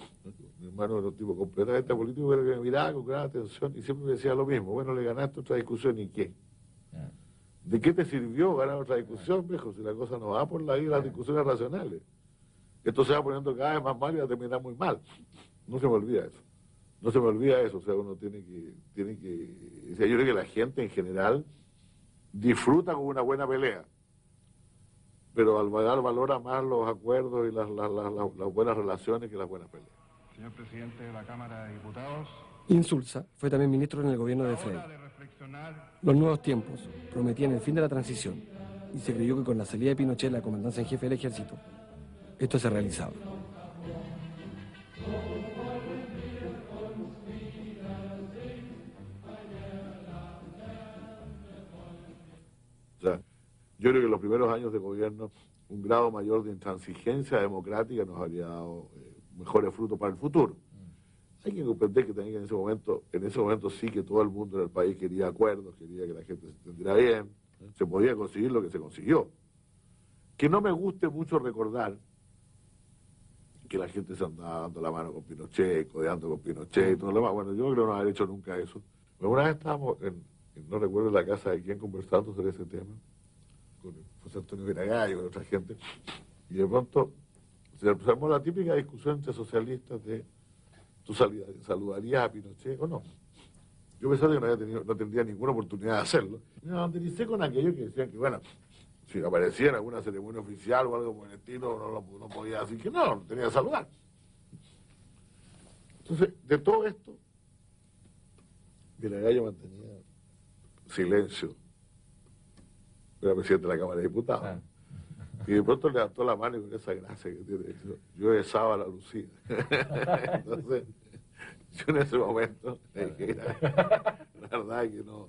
Mi hermano era un tipo completamente político, pero que me miraba con gran atención y siempre me decía lo mismo. Bueno, le ganaste otra discusión, ¿y qué? ¿De qué te sirvió ganar otra discusión, viejo? Si la cosa no va por la vida, las discusiones racionales. Esto se va poniendo cada vez más mal y va a terminar muy mal. No se me olvida eso. No se me olvida eso. O sea, uno tiene que... O sea, yo creo que la gente en general disfruta con una buena pelea, pero valora más los acuerdos y las buenas relaciones que las buenas peleas. Señor presidente de la Cámara de Diputados. Insulza fue también ministro en el gobierno de Frey. Los nuevos tiempos prometían el fin de la transición y se creyó que con la salida de Pinochet, la comandancia en jefe del ejército, esto se realizaba. O sea, yo creo que en los primeros años de gobierno un grado mayor de intransigencia democrática nos habría dado mejores frutos para el futuro. Hay que comprender que también en ese momento sí que todo el mundo en el país quería acuerdos, quería que la gente se entendiera bien, se podía conseguir lo que se consiguió. Que no me guste mucho recordar que la gente se andaba dando la mano con Pinochet, codeando con Pinochet y todo lo demás. Bueno, yo creo que no haber hecho nunca eso. Pero una vez estábamos, no recuerdo en la casa de quién, conversando sobre ese tema, con José Antonio Viragallo y con otra gente, y de pronto se armó la típica discusión entre socialistas de ¿tú saludarías a Pinochet o no? Yo pensaba que no tendría ninguna oportunidad de hacerlo. Me bandericé con aquellos que decían que, bueno, si aparecía en alguna ceremonia oficial o algo por el estilo, no podía decir que no tenía que saludar. Entonces, de todo esto, Viragallo mantenía silencio. Era presidente de la Cámara de Diputados. Y de pronto levantó la mano y con esa gracia que tiene, yo besaba a la Lucía. Entonces, yo en ese momento le dije, la verdad es que no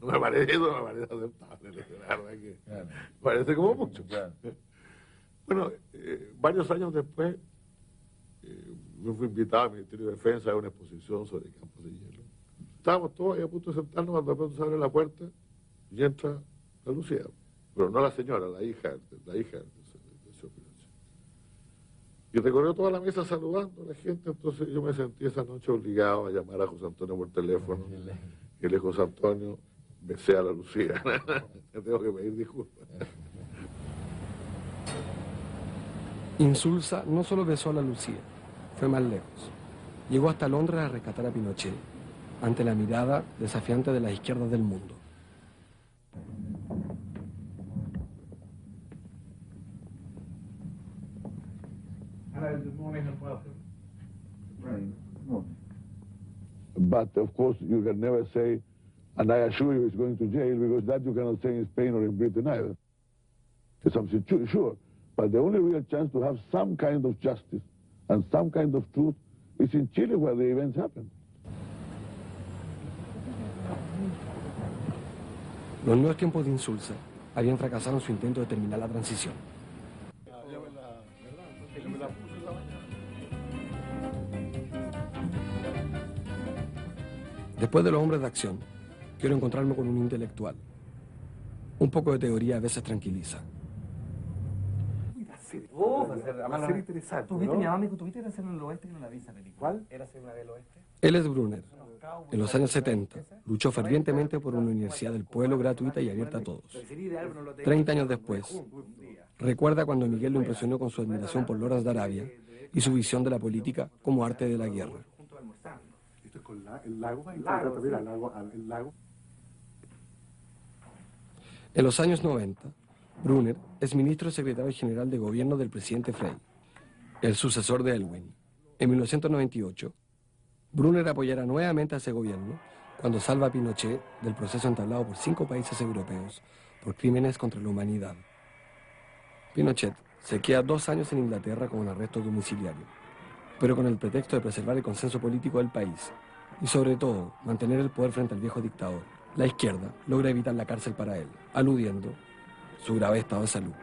me parece aceptable. La verdad es que parece como mucho. Bueno, varios años después, yo fui invitado al Ministerio de Defensa a una exposición sobre campos de hielo. Estábamos todos ahí a punto de sentarnos cuando de pronto se abre la puerta y entra la Lucía. Pero no la señora, la hija del señor Pinochet. Y recorrió toda la mesa saludando a la gente, entonces yo me sentí esa noche obligado a llamar a José Antonio por teléfono. Y le dije, José Antonio, besé a la Lucía. Te tengo que pedir disculpas. Insulza no solo besó a la Lucía, fue más lejos. Llegó hasta Londres a rescatar a Pinochet, ante la mirada desafiante de las izquierdas del mundo. Good morning and welcome. But of course you can never say, and I assure you he's going to jail, because that you cannot say in Spain or in Britain either. It's something sure. But the only real chance to have some kind of justice and some kind of truth is in Chile, where the events happened. Los nuevos tiempos de Insulza habían fracasado en su intento de terminar la transición. Después de los hombres de acción, quiero encontrarme con un intelectual. Un poco de teoría a veces tranquiliza. Va a ser interesante. ¿Tú viste, mi amigo, tuviste que hacer en el oeste que no la viste película? ¿Cuál? ¿Era hacer una del oeste? Él es Brunner. En los años 70, luchó fervientemente por una universidad del pueblo gratuita y abierta a todos. 30 años después, recuerda cuando Miguel lo impresionó con su admiración por Lawrence de Arabia y su visión de la política como arte de la guerra. Esto es con el lago. En los años 90, Brunner es ministro y secretario general de gobierno del presidente Frey, el sucesor de Elwin. En 1998, Brunner apoyará nuevamente a ese gobierno cuando salva a Pinochet del proceso entablado por 5 países europeos por crímenes contra la humanidad. Pinochet se queda 2 años en Inglaterra con un arresto domiciliario, pero con el pretexto de preservar el consenso político del país y sobre todo mantener el poder frente al viejo dictador. La izquierda logra evitar la cárcel para él, aludiendo su grave estado de salud.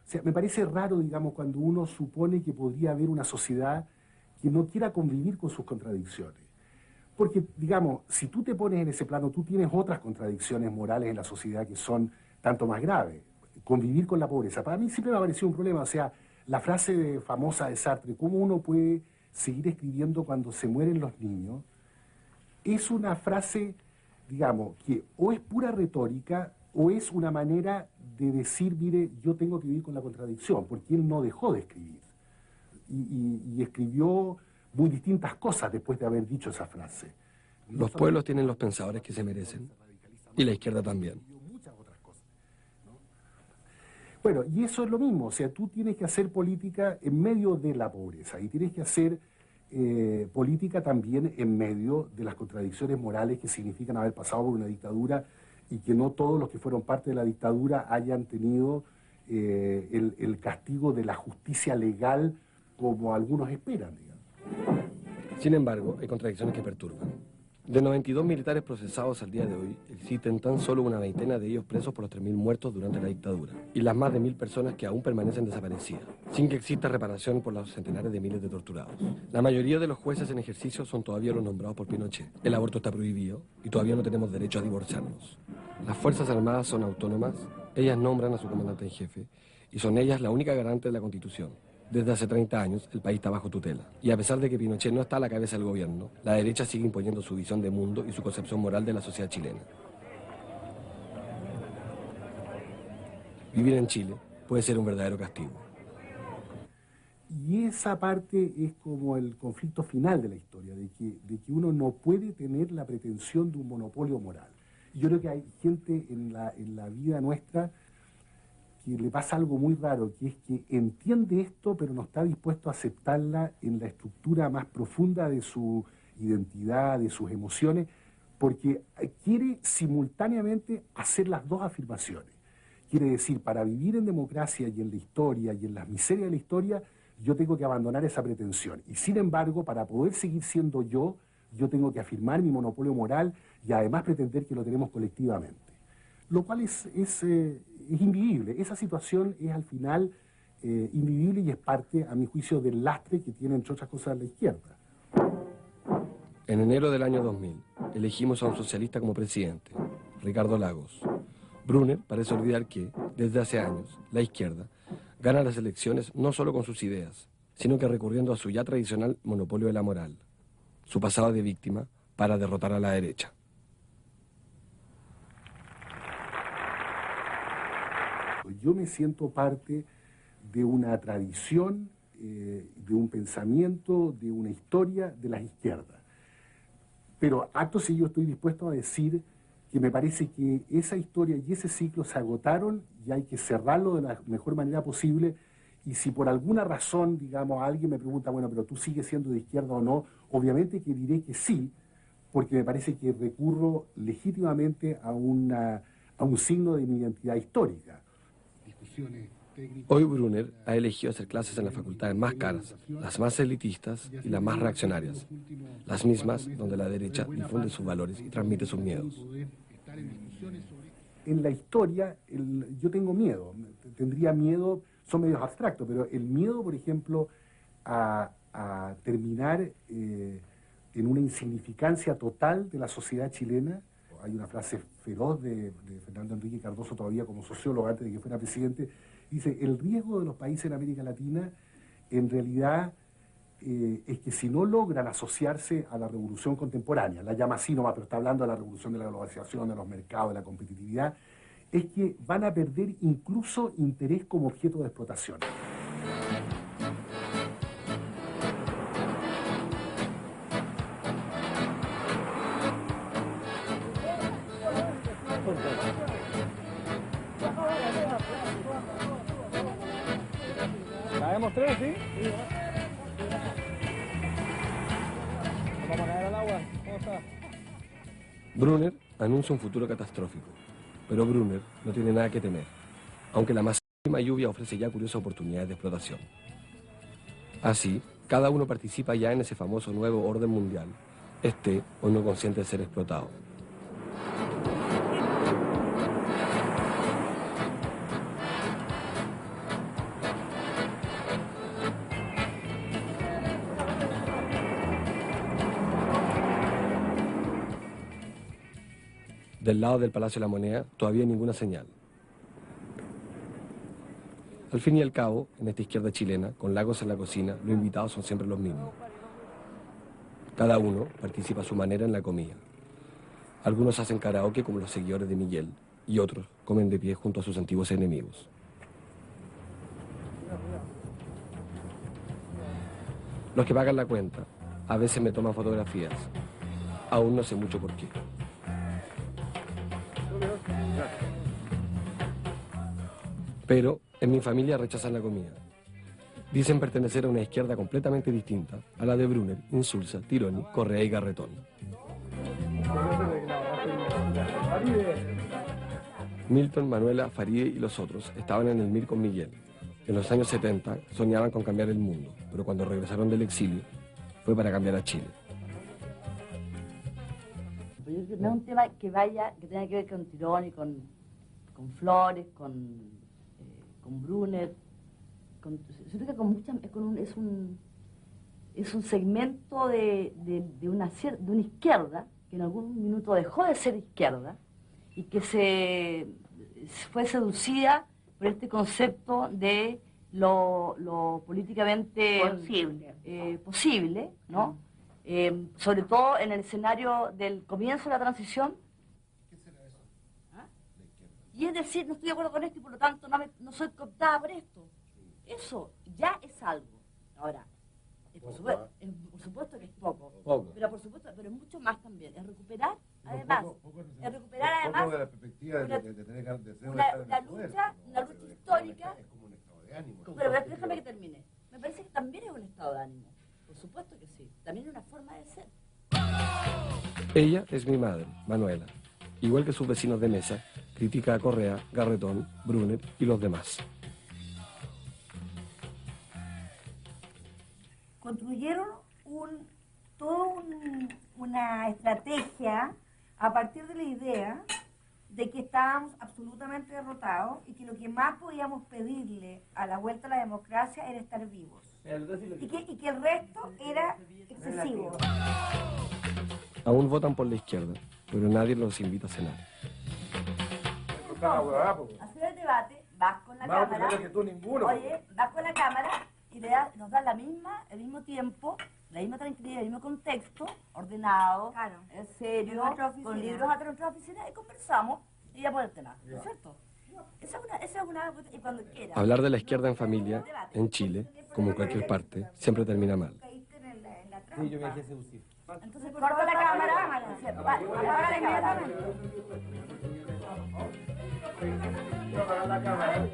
O sea, me parece raro, digamos, cuando uno supone que podría haber una sociedad que no quiera convivir con sus contradicciones. Porque, digamos, si tú te pones en ese plano, tú tienes otras contradicciones morales en la sociedad que son tanto más graves. Convivir con la pobreza. Para mí siempre me ha parecido un problema. O sea, la frase famosa de Sartre, ¿cómo uno puede seguir escribiendo cuando se mueren los niños? Es una frase, digamos, que o es pura retórica o es una manera de decir, mire, yo tengo que vivir con la contradicción, porque él no dejó de escribir. Y escribió muy distintas cosas después de haber dicho esa frase. Los pueblos tienen los pensadores que se merecen, y la izquierda también. Bueno, y eso es lo mismo, o sea, tú tienes que hacer política en medio de la pobreza, y tienes que hacer política también en medio de las contradicciones morales que significan haber pasado por una dictadura y que no todos los que fueron parte de la dictadura hayan tenido el castigo de la justicia legal como algunos esperan, digamos. Sin embargo, hay contradicciones que perturban. De 92 militares procesados al día de hoy, existen tan solo una veintena de ellos presos por los 3.000 muertos durante la dictadura, y las más de 1.000 personas que aún permanecen desaparecidas, sin que exista reparación por los centenares de miles de torturados. La mayoría de los jueces en ejercicio son todavía los nombrados por Pinochet. El aborto está prohibido y todavía no tenemos derecho a divorciarnos. Las Fuerzas Armadas son autónomas, ellas nombran a su comandante en jefe, y son ellas la única garante de la Constitución. Desde hace 30 años, el país está bajo tutela. Y a pesar de que Pinochet no está a la cabeza del gobierno, la derecha sigue imponiendo su visión de mundo y su concepción moral de la sociedad chilena. Vivir en Chile puede ser un verdadero castigo. Y esa parte es como el conflicto final de la historia, de que uno no puede tener la pretensión de un monopolio moral. Y yo creo que hay gente en la vida nuestra que le pasa algo muy raro, que es que entiende esto, pero no está dispuesto a aceptarla en la estructura más profunda de su identidad, de sus emociones, porque quiere simultáneamente hacer las dos afirmaciones. Quiere decir, para vivir en democracia y en la historia y en las miserias de la historia, yo tengo que abandonar esa pretensión. Y sin embargo, para poder seguir siendo yo tengo que afirmar mi monopolio moral y además pretender que lo tenemos colectivamente. Lo cual es invivible. Esa situación es al final invivible y es parte, a mi juicio, del lastre que tiene, entre otras cosas, la izquierda. En enero del año 2000, elegimos a un socialista como presidente, Ricardo Lagos. Brunner parece olvidar que, desde hace años, la izquierda gana las elecciones no solo con sus ideas, sino que recurriendo a su ya tradicional monopolio de la moral, su pasado de víctima, para derrotar a la derecha. Yo me siento parte de una tradición, de un pensamiento, de una historia de las izquierdas. Pero acto seguido estoy dispuesto a decir que me parece que esa historia y ese ciclo se agotaron y hay que cerrarlo de la mejor manera posible. Y si por alguna razón, digamos, alguien me pregunta, bueno, pero tú sigues siendo de izquierda o no, obviamente que diré que sí, porque me parece que recurro legítimamente a un signo de mi identidad histórica. Hoy Brunner ha elegido hacer clases en las facultades más caras, las más elitistas y las más reaccionarias, las mismas donde la derecha difunde sus valores y transmite sus miedos. En la historia yo tengo miedo, tendría miedo, son medios abstractos, pero el miedo, por ejemplo, a terminar en una insignificancia total de la sociedad chilena. Hay una frase feroz de Fernando Enrique Cardoso, todavía como sociólogo antes de que fuera presidente, dice, el riesgo de los países en América Latina en realidad es que si no logran asociarse a la revolución contemporánea, la llama así nomás, pero está hablando de la revolución de la globalización, de los mercados, de la competitividad, es que van a perder incluso interés como objeto de explotación. ¿Caemos tres, sí? ¿Vamos a caer al agua? ¿Cómo está? Brunner anuncia un futuro catastrófico, pero Brunner no tiene nada que temer, aunque la máxima lluvia ofrece ya curiosas oportunidades de explotación. Así, cada uno participa ya en ese famoso nuevo orden mundial, esté o no consciente de ser explotado. Del lado del Palacio de la Moneda todavía hay ninguna señal. Al fin y al cabo, en esta izquierda chilena, con Lagos en la cocina, los invitados son siempre los mismos. Cada uno participa a su manera en la comida. Algunos hacen karaoke como los seguidores de Miguel y otros comen de pie junto a sus antiguos enemigos. Los que pagan la cuenta a veces me toman fotografías. Aún no sé mucho por qué. Pero en mi familia rechazan la comida. Dicen pertenecer a una izquierda completamente distinta a la de Brunner, Insulza, Tironi, Correa y Garretón. Milton, Manuela, Faride y los otros estaban en el MIR con Miguel. En los años 70 soñaban con cambiar el mundo, pero cuando regresaron del exilio fue para cambiar a Chile. No es un tema que tenga que ver con Tironi, con Flores, con Brunner. Yo creo que es un segmento de una izquierda que en algún minuto dejó de ser izquierda y que fue seducida por este concepto de lo políticamente posible, ¿no? Sobre todo en el escenario del comienzo de la transición. ¿Qué será eso? ¿Ah? Y es decir, no estoy de acuerdo con esto y por lo tanto no soy cooptada por esto. Eso ya es algo. Ahora, por supuesto que es poco. Pero por supuesto, pero es mucho más también. Es recuperar, además, es recuperar además de la perspectiva de tener una lucha histórica. Es como un estado de ánimo. Pero déjame que termine. Me parece que también es un estado de ánimo. Por supuesto que sí. También es una forma de ser. Ella es mi madre, Manuela. Igual que sus vecinos de mesa, critica a Correa, Garretón, Brunner y los demás. Construyeron toda una estrategia a partir de la idea de que estábamos absolutamente derrotados y que lo que más podíamos pedirle a la vuelta a la democracia era estar vivos. Y que el resto era excesivo. Aún votan por la izquierda, pero nadie los invita a cenar. Hacer el debate, vas con la cámara. Oye, vas con la cámara y nos das el mismo tiempo, la misma tranquilidad, el mismo contexto, ordenado, serio, con libros a nuestra oficina y conversamos y ya por el tema, ¿no es cierto? Esa es una y cuando quieras. Hablar de la izquierda en familia, en Chile, como en cualquier parte, siempre termina mal. Sí, yo me dejé seducir. Entonces corta la cámara, apaga la cámara.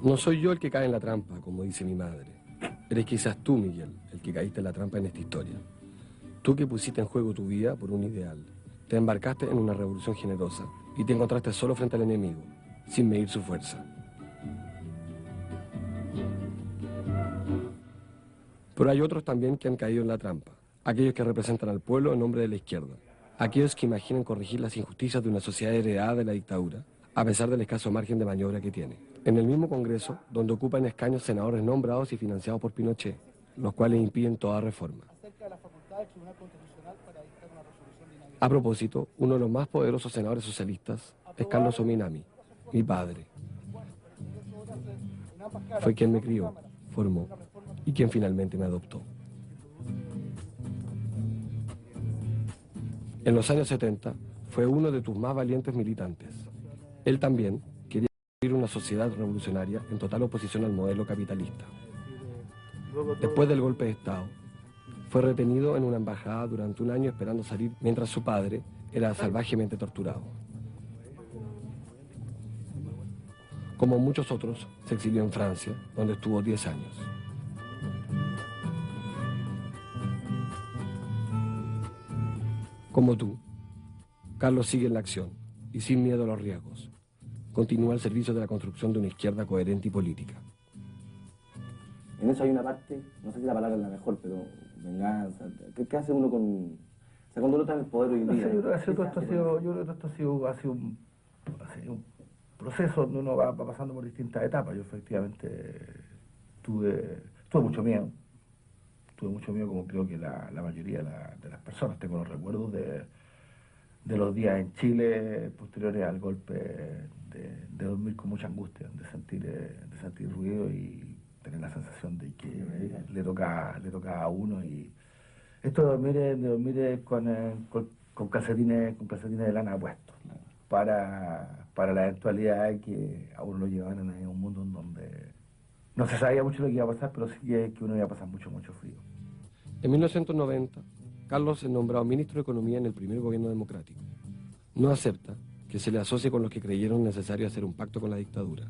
No soy yo el que cae en la trampa, como dice mi madre. Eres quizás tú, Miguel, el que caíste en la trampa en esta historia. Tú que pusiste en juego tu vida por un ideal. Te embarcaste en una revolución generosa y te encontraste solo frente al enemigo, sin medir su fuerza. Pero hay otros también que han caído en la trampa. Aquellos que representan al pueblo en nombre de la izquierda. Aquellos que imaginan corregir las injusticias de una sociedad heredada de la dictadura, a pesar del escaso margen de maniobra que tiene. En el mismo Congreso, donde ocupan escaños senadores nombrados y financiados por Pinochet, los cuales impiden toda reforma. A propósito, uno de los más poderosos senadores socialistas es Carlos Ominami, mi padre. Fue quien me crió, formó y quien finalmente me adoptó. En los años 70 fue uno de tus más valientes militantes. Él también quería construir una sociedad revolucionaria en total oposición al modelo capitalista. Después del golpe de Estado, fue retenido en una embajada durante un año esperando salir mientras su padre era salvajemente torturado. Como muchos otros, se exilió en Francia, donde estuvo 10 años. Como tú, Carlos sigue en la acción y sin miedo a los riesgos. Continúa al servicio de la construcción de una izquierda coherente y política. En eso hay una parte, no sé si la palabra es la mejor, pero venganza. ¿Qué hace uno con...? O sea, cuando uno está en el poder hoy en día... Yo creo que esto ha sido un proceso donde uno va pasando por distintas etapas. Yo efectivamente tuve mucho miedo. Tuve mucho miedo, como creo que la mayoría de las personas. Tengo los recuerdos de los días en Chile posteriores al golpe, de dormir con mucha angustia, de sentir ruido y tener la sensación de que le toca a uno. Y esto de dormir con calcetines de lana puestos, para la eventualidad de que a uno lo llevaran a un mundo en donde no se sabía mucho lo que iba a pasar, pero sí que uno iba a pasar mucho frío. En 1990, Carlos es nombrado ministro de Economía en el primer gobierno democrático. No acepta que se le asocie con los que creyeron necesario hacer un pacto con la dictadura,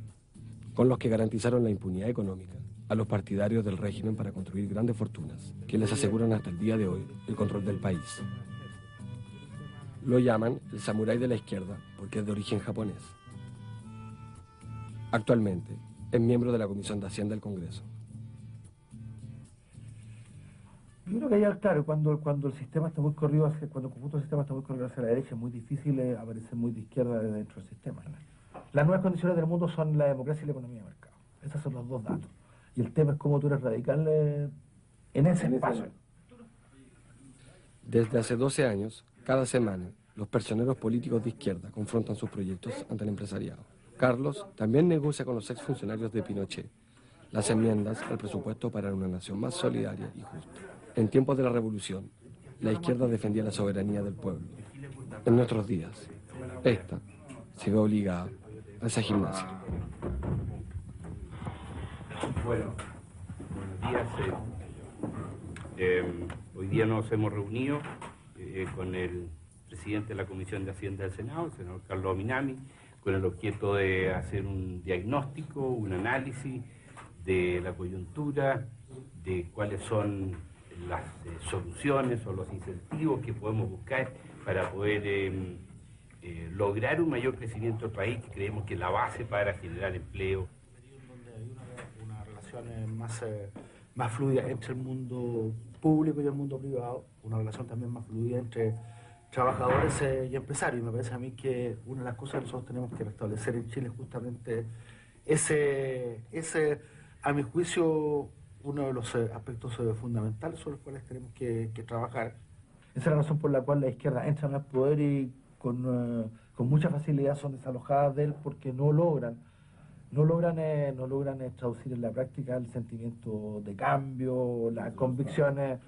con los que garantizaron la impunidad económica a los partidarios del régimen para construir grandes fortunas, que les aseguran hasta el día de hoy el control del país. Lo llaman el samurái de la izquierda porque es de origen japonés. Actualmente es miembro de la Comisión de Hacienda del Congreso. Yo creo que ya, claro, cuando el sistema está muy corrido cuando el conjunto del sistema está muy corrido hacia la derecha, es muy difícil aparecer muy de izquierda dentro del sistema. Las nuevas condiciones del mundo son la democracia y la economía de mercado. Esos son los dos datos. Y el tema es cómo tú eres radical en ese espacio. Desde hace 12 años, cada semana, los personeros políticos de izquierda confrontan sus proyectos ante el empresariado. Carlos también negocia con los exfuncionarios de Pinochet las enmiendas al presupuesto para una nación más solidaria y justa. En tiempos de la revolución, la izquierda defendía la soberanía del pueblo. En nuestros días, esta se ve obligada a esa gimnasia. Bueno, buenos días. Hoy día nos hemos reunido con el presidente de la Comisión de Hacienda del Senado, el senador Carlos Ominami, con el objeto de hacer un diagnóstico, un análisis de la coyuntura, de cuáles son las soluciones o los incentivos que podemos buscar para poder lograr un mayor crecimiento del país, que creemos que es la base para generar empleo. Una relación más fluida entre el mundo público y el mundo privado, una relación también más fluida entre trabajadores y empresarios. Y me parece a mí que una de las cosas que nosotros tenemos que restablecer en Chile es justamente ese, a mi juicio, uno de los aspectos fundamentales sobre los cuales tenemos que trabajar. Esa es la razón por la cual la izquierda entra en el poder y con mucha facilidad son desalojadas de él, porque no logran traducir en la práctica el sentimiento de cambio, las convicciones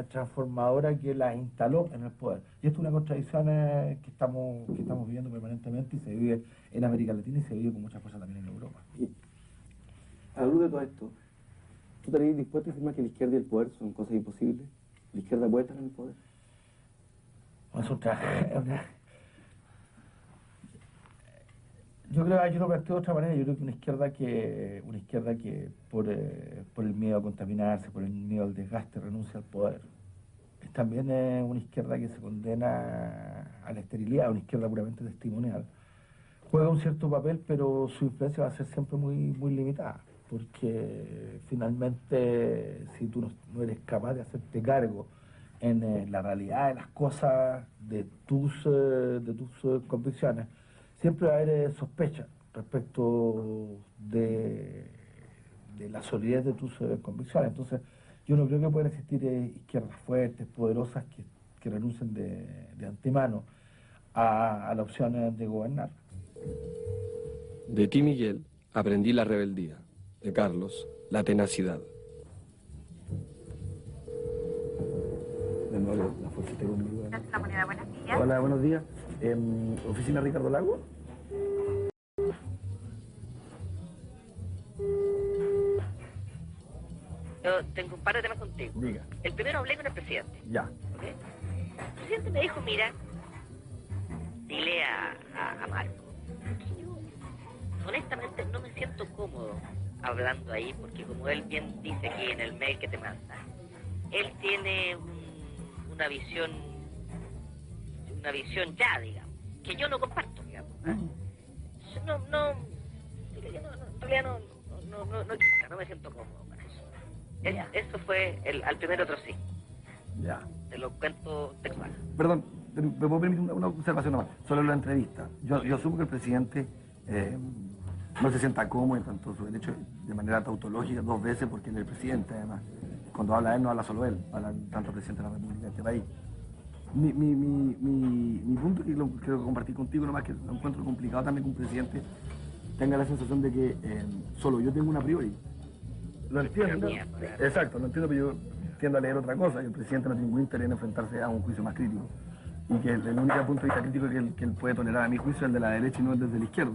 transformadoras que las instaló en el poder. Y esto es una contradicción que estamos viviendo permanentemente, y se vive en América Latina y se vive con mucha fuerza también en Europa. A la luz de todo esto, ¿tú estarías dispuesto a afirmar que la izquierda y el poder son cosas imposibles? ¿La izquierda puede estar en el poder? Yo lo planteo de otra manera. Yo creo que una izquierda que por el miedo a contaminarse, por el miedo al desgaste, renuncia al poder, es también una izquierda que se condena a la esterilidad, una izquierda puramente testimonial. Juega un cierto papel, pero su influencia va a ser siempre muy limitada, porque finalmente, si tú no eres capaz de hacerte cargo en la realidad de las cosas, de tus convicciones, siempre va a haber sospecha respecto de la solidez de tus convicciones. Entonces, yo no creo que puedan existir izquierdas fuertes, poderosas, que renuncien de antemano a la opción de gobernar. De ti, Miguel, aprendí la rebeldía. De Carlos, la tenacidad. De nuevo, la fuercita conmigo. Hola, buenos días. ¿Oficina Ricardo Lago? Yo tengo un par de temas contigo. Diga. El primero, hablé con el presidente. Ya. ¿Okay? El presidente me dijo, mira, dile a Marco que yo honestamente no me siento cómodo hablando ahí, porque como él bien dice aquí en el mail que te manda, él tiene una visión una visión ya, digamos, que yo no comparto, digamos. En realidad no me siento cómodo con eso. Eso fue al primero otro sí. Ya. Te lo cuento textual. Perdón, ¿me puedo permitir una observación nomás? Solo la entrevista. Yo asumo que el presidente no se sienta cómodo en tanto su derecho de manera tautológica 2 veces, porque él es el presidente, además. Cuando habla él, no habla solo él, habla tanto el presidente de la República de este país. Mi punto, que lo quiero compartir contigo, nomás que lo encuentro complicado también que un presidente tenga la sensación de que solo yo tengo una priori. Lo entiendo. Exacto, lo entiendo, pero yo tiendo a leer otra cosa, que el presidente no tiene ningún interés en enfrentarse a un juicio más crítico. Y que el único punto de vista crítico que él puede tolerar, a mi juicio, es el de la derecha y no el desde la izquierda.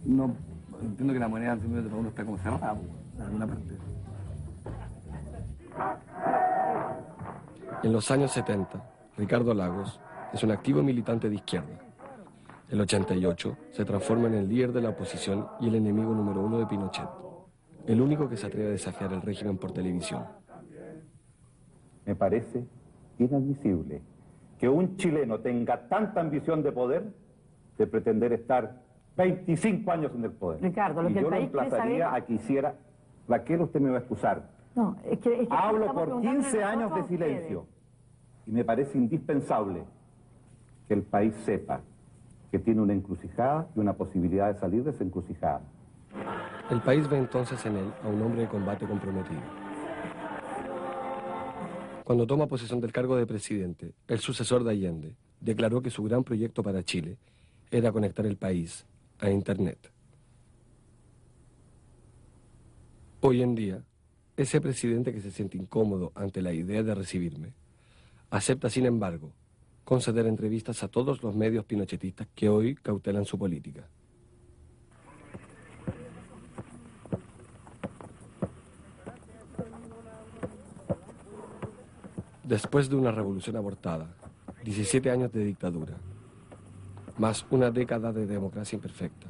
No, entiendo que la moneda en de todo uno está como cerrada, en alguna parte. En los años 70, Ricardo Lagos es un activo militante de izquierda. El 88 se transforma en el líder de la oposición y el enemigo número 1 de Pinochet, el único que se atreve a desafiar el régimen por televisión. Me parece inadmisible que un chileno tenga tanta ambición de poder de pretender estar 25 años en el poder. Ricardo, lo y que yo el lo país quiere emplazaría saber... a que hiciera... Raquel, usted me va a excusar. No, es que Hablo estamos por preguntándole 15 años de nosotros a ustedes. silencio. Y me parece indispensable que el país sepa que tiene una encrucijada y una posibilidad de salir de esa encrucijada. El país ve entonces en él a un hombre de combate comprometido. Cuando toma posesión del cargo de presidente, el sucesor de Allende declaró que su gran proyecto para Chile era conectar el país a Internet. Hoy en día, ese presidente que se siente incómodo ante la idea de recibirme, acepta, sin embargo, conceder entrevistas a todos los medios pinochetistas que hoy cautelan su política. Después de una revolución abortada, 17 años de dictadura, más una década de democracia imperfecta,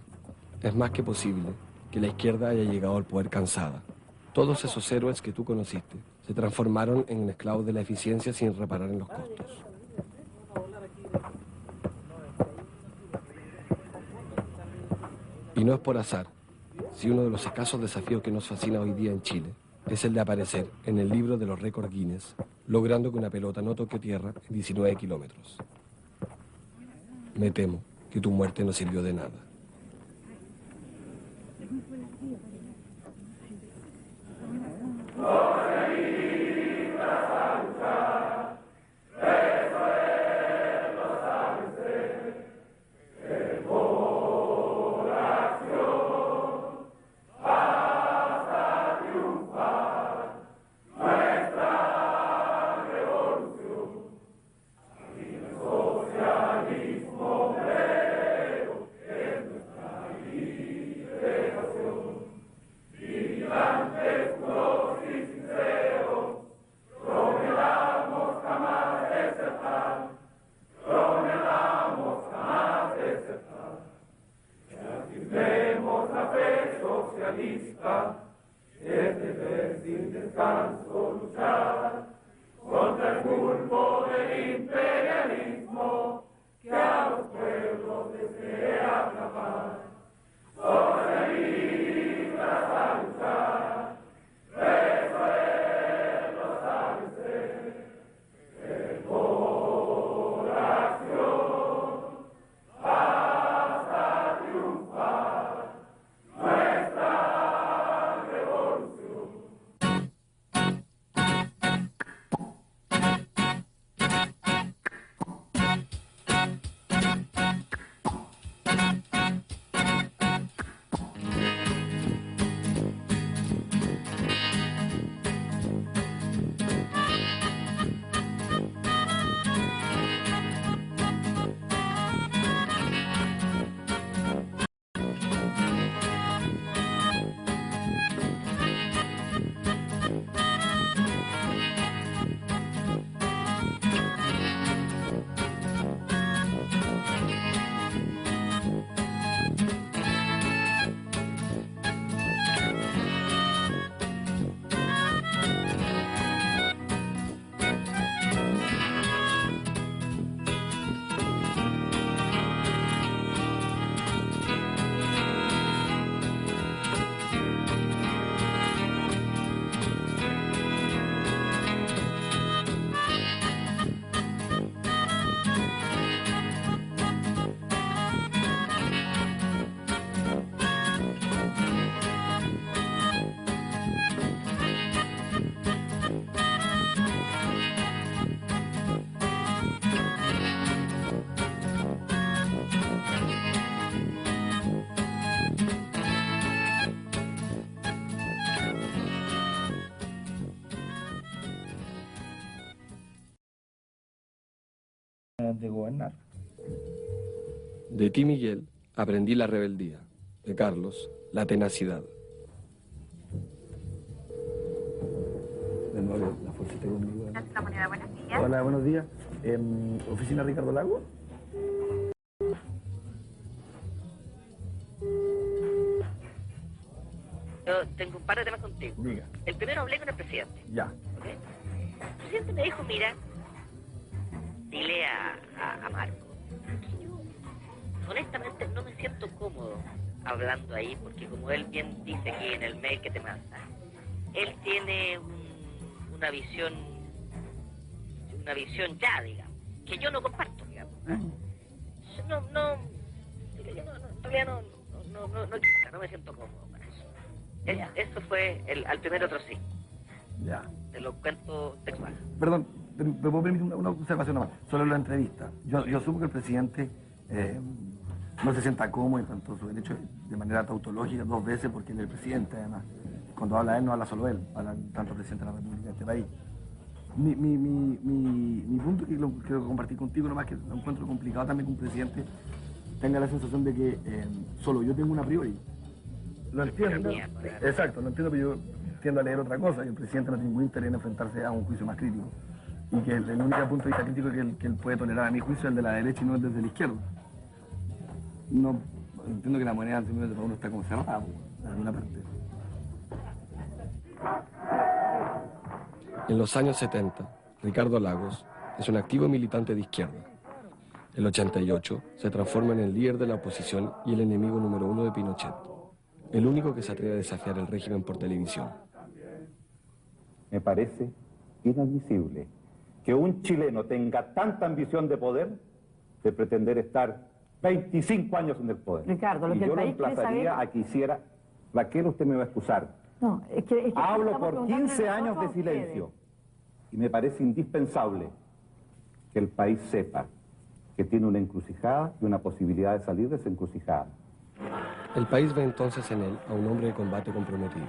es más que posible que la izquierda haya llegado al poder cansada. Todos esos héroes que tú conociste se transformaron en esclavos de la eficiencia sin reparar en los costos. Y no es por azar si uno de los escasos desafíos que nos fascina hoy día en Chile es el de aparecer en el libro de los récords Guinness, logrando que una pelota no toque tierra en 19 kilómetros. Me temo que tu muerte no sirvió de nada. de gobernar. De ti, Miguel, aprendí la rebeldía. De Carlos, la tenacidad. De nuevo, la fuerza está conmigo. La Moneda, buenos días. Hola, buenos días. ¿Oficina Ricardo Lago? Yo tengo un par de temas contigo. Diga. El primero hablé con el presidente. Ya. ¿Ok? El presidente me dijo, mira, dile a Marco que yo honestamente no me siento cómodo hablando ahí, porque como él bien dice aquí en el mail que te manda, él tiene una visión ya, digamos, que yo no comparto, digamos. No me siento cómodo con eso. Eso fue al primer otro sí. Ya. Te lo cuento textual. Perdón, ¿me puedo permitir una observación nomás? Sobre la entrevista. Yo asumo que el presidente no se sienta cómodo en cuanto a su derecho de manera tautológica 2 veces, porque él es el presidente, además. Cuando habla él, no habla solo él, habla tanto el presidente de la República de este país. Mi punto, que lo quiero compartir contigo, nomás que lo encuentro complicado también que un presidente tenga la sensación de que solo yo tengo una priori. Lo entiendo. Exacto, lo entiendo, pero yo tiendo a leer otra cosa, y el presidente no tiene ningún interés en enfrentarse a un juicio más crítico. Y que el único punto de vista crítico que él puede tolerar a mi juicio es el de la derecha y no el desde la izquierda. No entiendo que la moneda simplemente para uno está como cerrada, en alguna parte. En los años 70, Ricardo Lagos es un activo militante de izquierda. El 88 se transforma en el líder de la oposición y el enemigo número 1 de Pinochet, el único que se atreve a desafiar el régimen por televisión. Me parece inadmisible que un chileno tenga tanta ambición de poder de pretender estar 25 años en el poder. Ricardo, lo y que el yo lo país quiere emplazaría saber... a que hiciera... Raquel, usted me va a excusar. No, es que Hablo estamos por preguntándole 15 años de nosotros a silencio. Y me parece indispensable que el país sepa que tiene una encrucijada y una posibilidad de salir de esa encrucijada. El país ve entonces en él a un hombre de combate comprometido.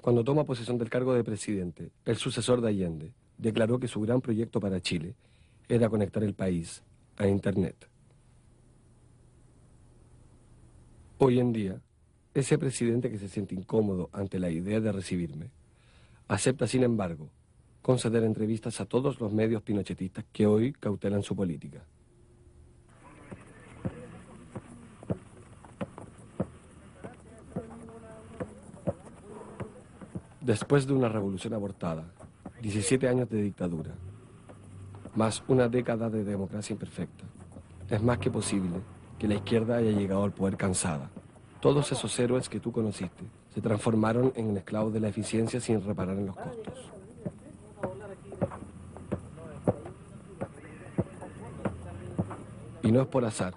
Cuando toma posesión del cargo de presidente, el sucesor de Allende declaró que su gran proyecto para Chile era conectar el país a Internet. Hoy en día, ese presidente que se siente incómodo ante la idea de recibirme, acepta, sin embargo, conceder entrevistas a todos los medios pinochetistas que hoy cautelan su política. Después de una revolución abortada, 17 años de dictadura, más una década de democracia imperfecta, es más que posible que la izquierda haya llegado al poder cansada. Todos esos héroes que tú conociste se transformaron en esclavos de la eficiencia sin reparar en los costos. Y no es por azar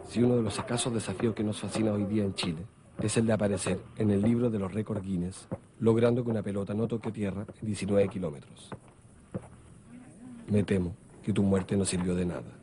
si uno de los escasos desafíos que nos fascina hoy día en Chile es el de aparecer en el libro de los récords Guinness, logrando que una pelota no toque tierra en 19 kilómetros. Me temo que tu muerte no sirvió de nada.